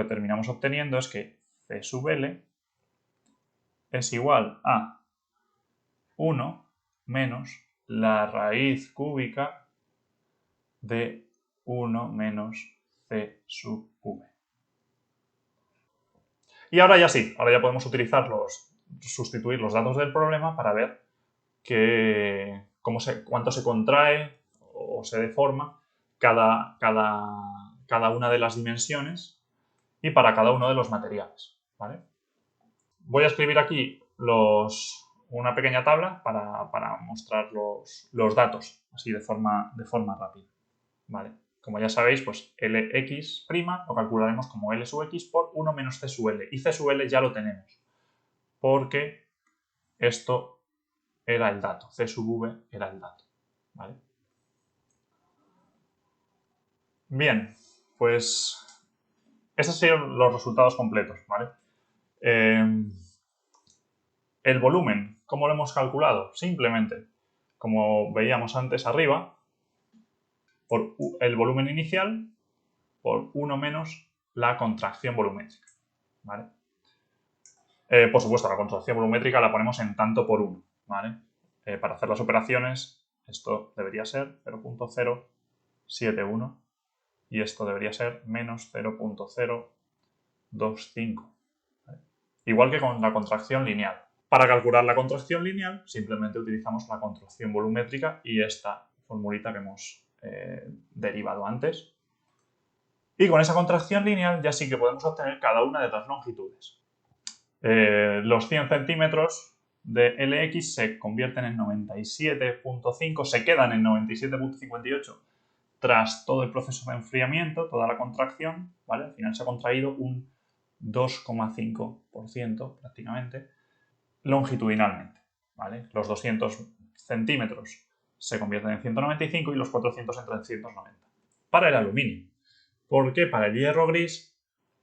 terminamos obteniendo es que C sub L es igual a 1 menos la raíz cúbica de 1 menos C sub V. Y ahora ya sí, ahora ya podemos sustituir los datos del problema para ver cuánto se contrae o se deforma cada una de las dimensiones y para cada uno de los materiales, ¿vale? Voy a escribir aquí una pequeña tabla para mostrar los datos, así de forma rápida, ¿vale? Como ya sabéis, pues Lx' lo calcularemos como L sub x por 1 menos C sub L. Y C sub L ya lo tenemos, porque esto era el dato, C sub V era el dato, ¿vale? Bien, pues estos serían los resultados completos, ¿vale? El volumen, ¿cómo lo hemos calculado? Simplemente, como veíamos antes arriba, por el volumen inicial por 1 menos la contracción volumétrica, ¿vale? Por supuesto, la contracción volumétrica la ponemos en tanto por 1, ¿vale? Para hacer las operaciones, esto debería ser 0.071 y esto debería ser menos 0.025. ¿Vale? Igual que con la contracción lineal. Para calcular la contracción lineal, simplemente utilizamos la contracción volumétrica y esta formulita que hemos derivado antes. Y con esa contracción lineal ya sí que podemos obtener cada una de las longitudes. Los 100 centímetros de Lx se convierten en 97.5, se quedan en 97.58 tras todo el proceso de enfriamiento, toda la contracción, ¿vale? Al final se ha contraído un 2,5% prácticamente longitudinalmente, ¿vale? Los 200 centímetros se convierten en 195 y los 400 en 390. Para el aluminio, porque para el hierro gris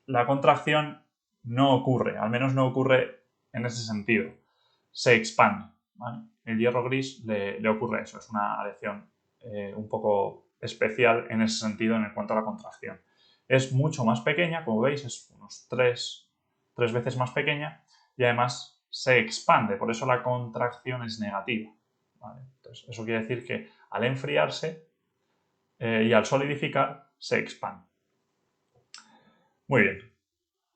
la contracción no ocurre, al menos no ocurre en ese sentido, se expande, ¿vale? El hierro gris le ocurre eso, es una aleación un poco especial en ese sentido en cuanto a la contracción. Es mucho más pequeña, como veis, es unos 3 veces más pequeña y además se expande, por eso la contracción es negativa, ¿vale? Entonces, eso quiere decir que al enfriarse y al solidificar se expande. Muy bien,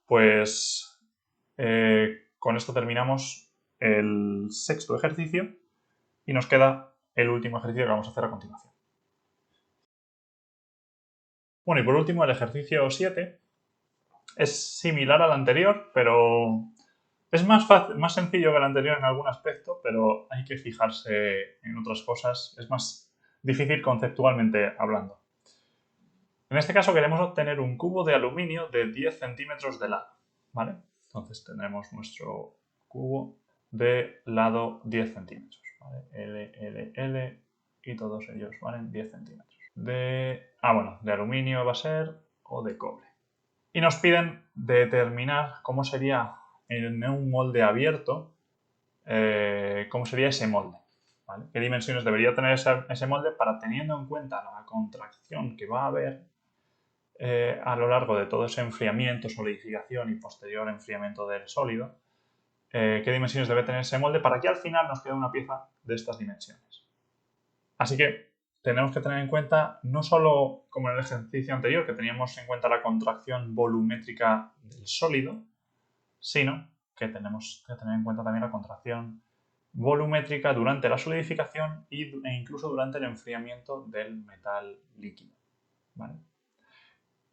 pues con esto terminamos el sexto ejercicio y nos queda el último ejercicio que vamos a hacer a continuación. Bueno, y por último el ejercicio 7 es similar al anterior, pero es más sencillo que el anterior en algún aspecto, pero hay que fijarse en otras cosas, es más difícil conceptualmente hablando. En este caso queremos obtener un cubo de aluminio de 10 centímetros de lado, ¿vale? Entonces tenemos nuestro cubo de lado 10 centímetros, ¿vale? L y todos ellos valen 10 centímetros. De aluminio va a ser o de cobre. Y nos piden determinar cómo sería en un molde abierto, cómo sería ese molde, ¿vale? ¿Qué dimensiones debería tener ese molde para, teniendo en cuenta la contracción que va a haber a lo largo de todo ese enfriamiento, solidificación y posterior enfriamiento del sólido, qué dimensiones debe tener ese molde para que al final nos quede una pieza de estas dimensiones? Así que tenemos que tener en cuenta, no solo como en el ejercicio anterior, que teníamos en cuenta la contracción volumétrica del sólido, sino que tenemos que tener en cuenta también la contracción volumétrica durante la solidificación e incluso durante el enfriamiento del metal líquido. ¿Vale?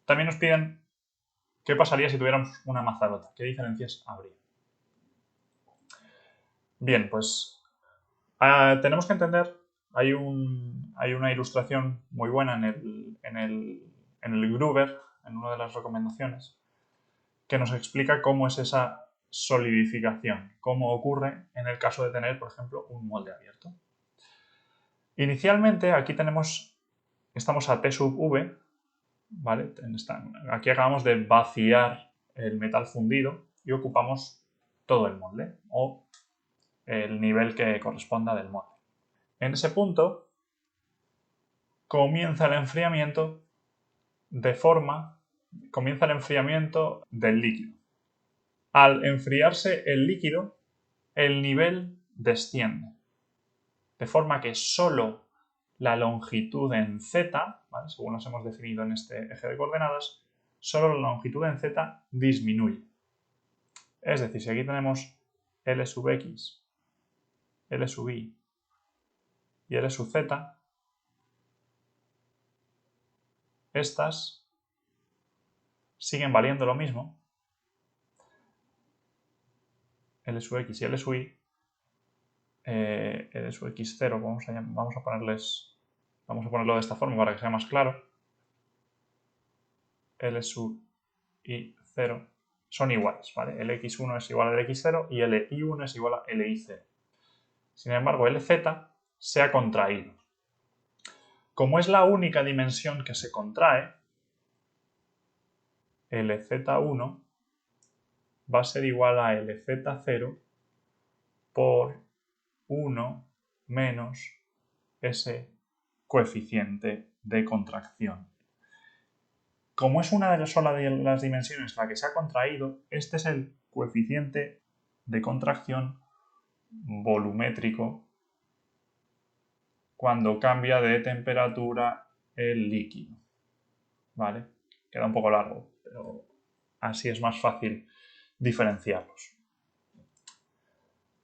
También nos piden qué pasaría si tuviéramos una mazarota, qué diferencias habría. Bien, pues tenemos que entender, hay una ilustración muy buena en el Gruber, en una de las recomendaciones, que nos explica cómo es esa solidificación, cómo ocurre en el caso de tener, por ejemplo, un molde abierto. Inicialmente aquí estamos a T sub V, ¿vale? Aquí acabamos de vaciar el metal fundido y ocupamos todo el molde o el nivel que corresponda del molde. En ese punto comienza el enfriamiento del líquido. Al enfriarse el líquido, el nivel desciende, de forma que solo la longitud en z, ¿vale? Según las hemos definido en este eje de coordenadas, solo la longitud en z disminuye. Es decir, si aquí tenemos L sub x, L sub y y L sub z, estas siguen valiendo lo mismo, L sub x y L sub y, L sub x0, vamos a ponerlo de esta forma para que sea más claro, L sub y0 son iguales, ¿vale? Lx1 es igual a Lx0 y Li1 es igual a Li0. Sin embargo, Lz se ha contraído. Como es la única dimensión que se contrae, Lz1 va a ser igual a Lz0 por 1 menos ese coeficiente de contracción. Como es una de las dimensiones la que se ha contraído, este es el coeficiente de contracción volumétrico cuando cambia de temperatura el líquido. ¿Vale? Queda un poco largo, pero así es más fácil diferenciarlos.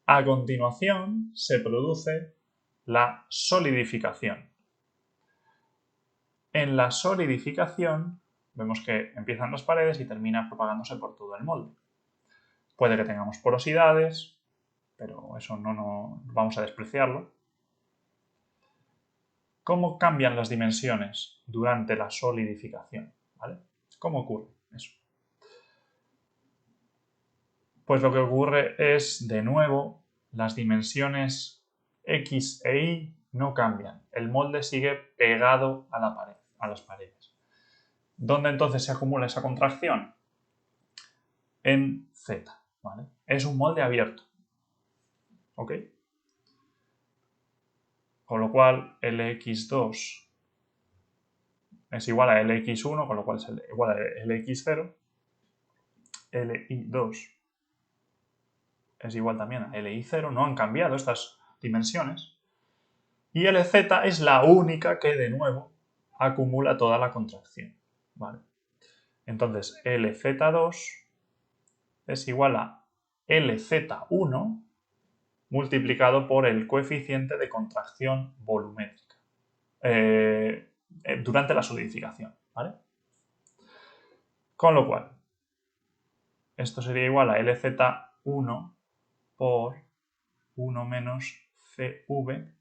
A continuación se produce la solidificación. En la solidificación vemos que empiezan las paredes y termina propagándose por todo el molde. Puede que tengamos porosidades, pero eso no vamos a despreciarlo. ¿Cómo cambian las dimensiones durante la solidificación? ¿Vale? ¿Cómo ocurre eso? Pues lo que ocurre es, de nuevo, las dimensiones X e Y no cambian. El molde sigue pegado a la pared, a las paredes. ¿Dónde entonces se acumula esa contracción? En Z, ¿vale? Es un molde abierto. ¿Ok? Con lo cual Lx2 es igual a Lx1, con lo cual es igual a Lx0. Li2 es igual también a Li0, no han cambiado estas dimensiones. Y Lz es la única que, de nuevo, acumula toda la contracción. ¿Vale? Entonces, Lz2 es igual a Lz1 multiplicado por el coeficiente de contracción volumétrica durante la solidificación. ¿Vale? Con lo cual, esto sería igual a Lz1 por 1 menos Cv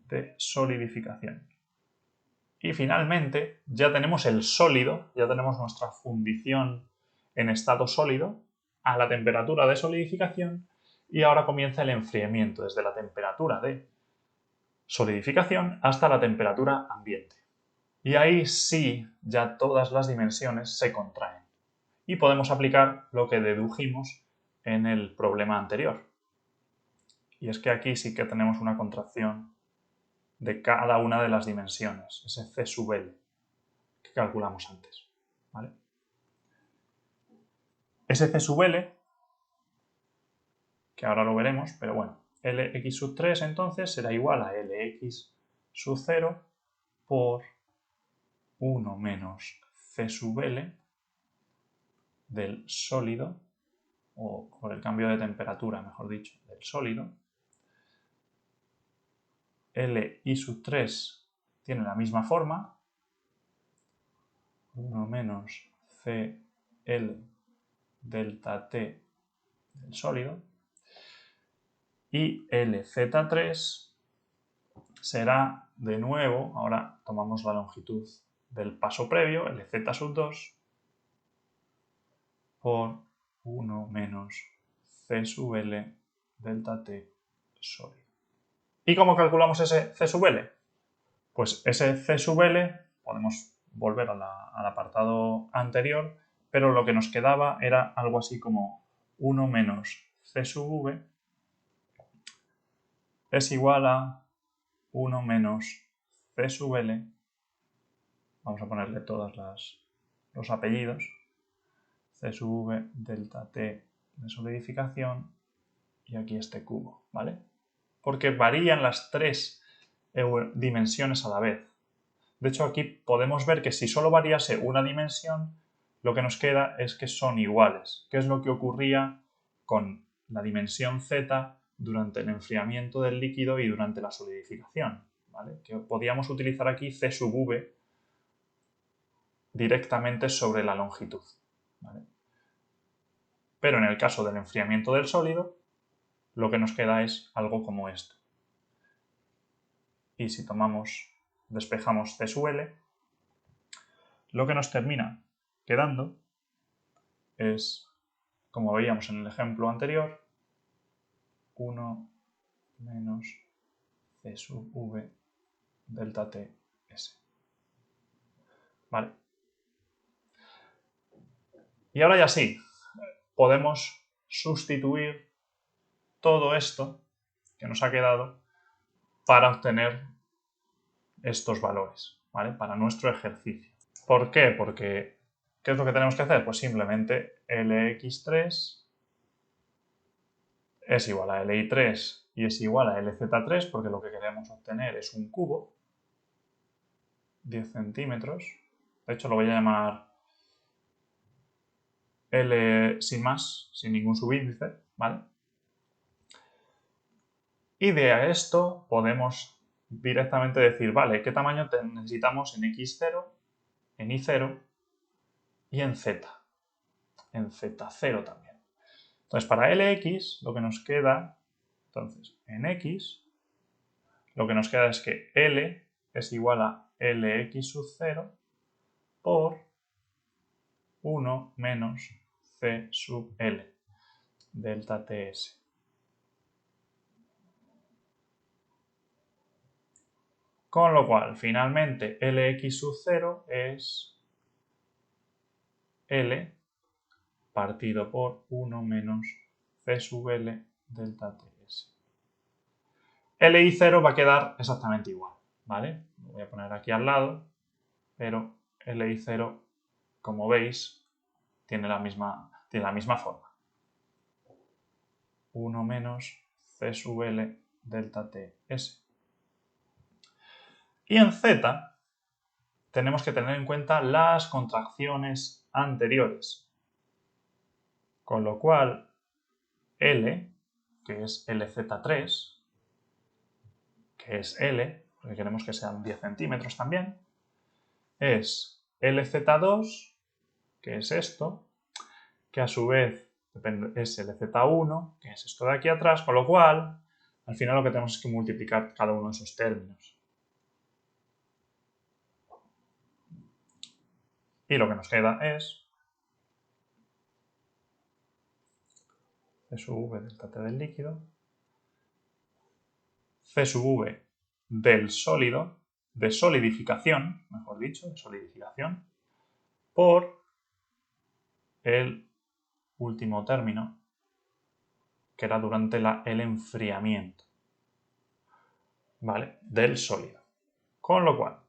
de solidificación. Y finalmente ya tenemos el sólido, ya tenemos nuestra fundición en estado sólido a la temperatura de solidificación y ahora comienza el enfriamiento desde la temperatura de solidificación hasta la temperatura ambiente. Y ahí sí ya todas las dimensiones se contraen y podemos aplicar lo que dedujimos en el problema anterior. Y es que aquí sí que tenemos una contracción de cada una de las dimensiones, ese C sub L que calculamos antes. ¿Vale? Ese C sub L, que ahora lo veremos, pero bueno, Lx sub 3 entonces será igual a Lx sub 0 por 1 menos C sub L del sólido o por el cambio de temperatura, mejor dicho, del sólido, Li sub 3 tiene la misma forma, 1 menos Cl delta T del sólido, y Lz3 será de nuevo, ahora tomamos la longitud del paso previo, Lz sub 2, por 1 menos C sub L delta T sólido. ¿Y cómo calculamos ese C sub L? Pues ese C sub L, podemos volver al apartado anterior, pero lo que nos quedaba era algo así como 1 menos C sub V es igual a 1 menos C sub L, vamos a ponerle todos los apellidos, C sub V delta T de solidificación, y aquí este cubo, ¿vale? Porque varían las tres dimensiones a la vez. De hecho, aquí podemos ver que si solo variase una dimensión, lo que nos queda es que son iguales, que es lo que ocurría con la dimensión z durante el enfriamiento del líquido y durante la solidificación, ¿vale? Que podíamos utilizar aquí C sub V directamente sobre la longitud, ¿vale? Pero en el caso del enfriamiento del sólido, lo que nos queda es algo como esto. Y si despejamos C sub L, lo que nos termina quedando es, como veíamos en el ejemplo anterior, 1 menos C sub V delta T S. ¿Vale? Y ahora ya sí, podemos sustituir todo esto que nos ha quedado para obtener estos valores, ¿vale? Para nuestro ejercicio. ¿Por qué? Porque, ¿qué es lo que tenemos que hacer? Pues simplemente Lx3 es igual a Li3 y es igual a Lz3, porque lo que queremos obtener es un cubo, 10 centímetros. De hecho, lo voy a llamar L sin más, sin ningún subíndice, ¿vale? Y de esto podemos directamente decir, vale, ¿qué tamaño necesitamos en x0, en y0 y en z? En z0 también. Entonces, para Lx, lo que nos queda, entonces, en x, lo que nos queda es que L es igual a Lx sub 0 por 1 menos C sub L delta Ts. Con lo cual, finalmente, Lx sub 0 es L partido por 1 menos C sub L delta Ts. Li0 va a quedar exactamente igual, ¿vale? Lo voy a poner aquí al lado, pero Li0, como veis, tiene la misma forma. 1 menos C sub L delta Ts. Y en Z tenemos que tener en cuenta las contracciones anteriores. Con lo cual, L, que es Lz3, que es L, porque queremos que sean 10 centímetros también, es Lz2, que es esto, que a su vez es Lz1, que es esto de aquí atrás, con lo cual, al final lo que tenemos es que multiplicar cada uno de esos términos. Y lo que nos queda es C sub V delta T del líquido, C sub V del sólido, de solidificación, mejor dicho, de solidificación, por el último término, que era durante el enfriamiento, ¿vale? Del sólido. Con lo cual,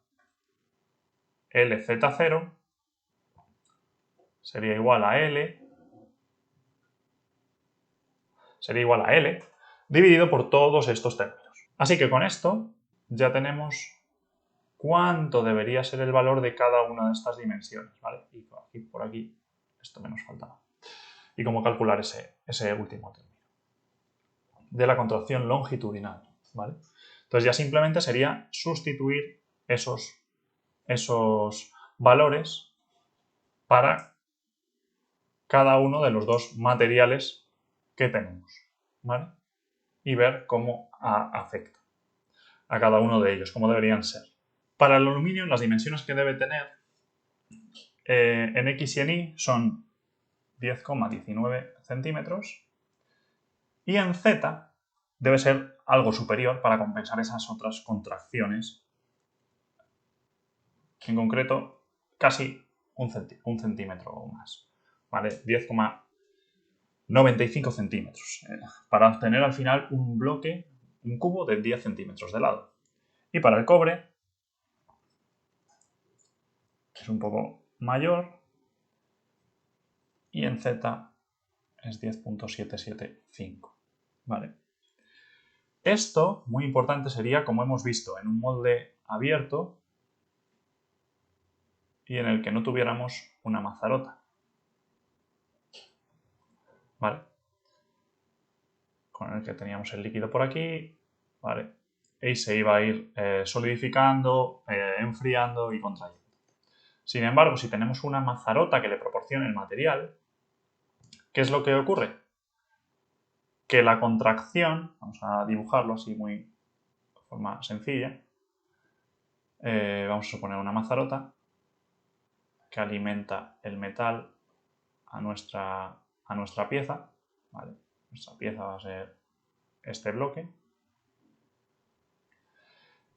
Lz0 sería igual a L dividido por todos estos términos. Así que con esto ya tenemos cuánto debería ser el valor de cada una de estas dimensiones, ¿vale? Y por aquí esto que nos faltaba. y cómo calcular ese último término de la contracción longitudinal, ¿vale? Entonces ya simplemente sería sustituir esos valores para cada uno de los dos materiales que tenemos, ¿vale? Y ver cómo afecta a cada uno de ellos, cómo deberían ser. Para el aluminio, las dimensiones que debe tener en X y en Y son 10,19 centímetros y en Z debe ser algo superior para compensar esas otras contracciones, en concreto casi un centímetro o más, ¿vale? 10,95 centímetros, para obtener al final un bloque, un cubo de 10 centímetros de lado. Y para el cobre, que es un poco mayor, y en Z es 10,775, ¿vale? Esto, muy importante, sería, como hemos visto, en un molde abierto y en el que no tuviéramos una mazarota, ¿vale? Con el que teníamos el líquido por aquí, ¿vale? Y se iba a ir solidificando, enfriando y contrayendo. Sin embargo, si tenemos una mazarota que le proporcione el material, ¿qué es lo que ocurre? Que la contracción, vamos a dibujarlo así muy de forma sencilla, vamos a suponer una mazarota que alimenta el metal a nuestra pieza, ¿vale? Nuestra pieza va a ser este bloque.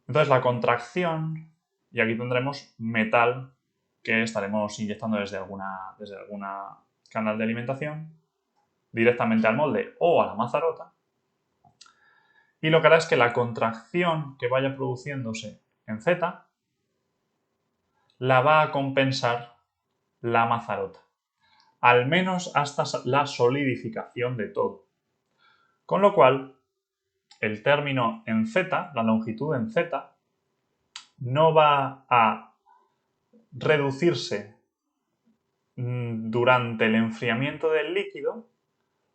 Entonces la contracción, y aquí tendremos metal que estaremos inyectando desde alguna canal de alimentación directamente al molde o a la mazarota. Y lo que hará es que la contracción que vaya produciéndose en Z la va a compensar la mazarota, al menos hasta la solidificación de todo. Con lo cual, el término en Z, la longitud en Z, no va a reducirse durante el enfriamiento del líquido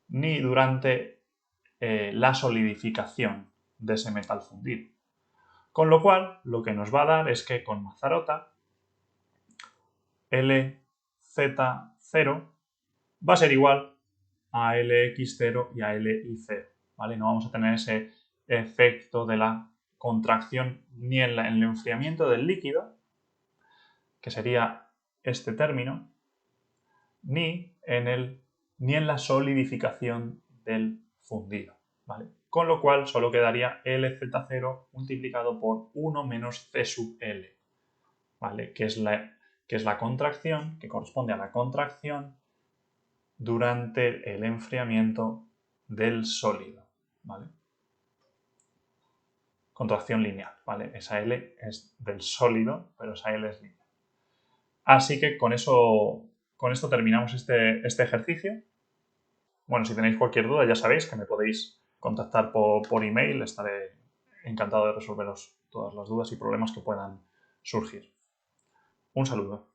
ni durante la solidificación de ese metal fundido. Con lo cual, lo que nos va a dar es que con mazarota LZ0 va a ser igual a LX0 y a LI0, ¿vale? No vamos a tener ese efecto de la contracción ni en el enfriamiento del líquido, que sería este término, ni en la solidificación del fundido, ¿vale? Con lo cual solo quedaría LZ0 multiplicado por 1 menos C sub L, ¿vale? Que es la contracción, que corresponde a la contracción durante el enfriamiento del sólido, ¿vale? Contracción lineal, ¿vale? Esa L es del sólido, pero esa L es lineal. Así que con esto terminamos este ejercicio. Bueno, si tenéis cualquier duda ya sabéis que me podéis contactar por email, estaré encantado de resolveros todas las dudas y problemas que puedan surgir. Un saludo.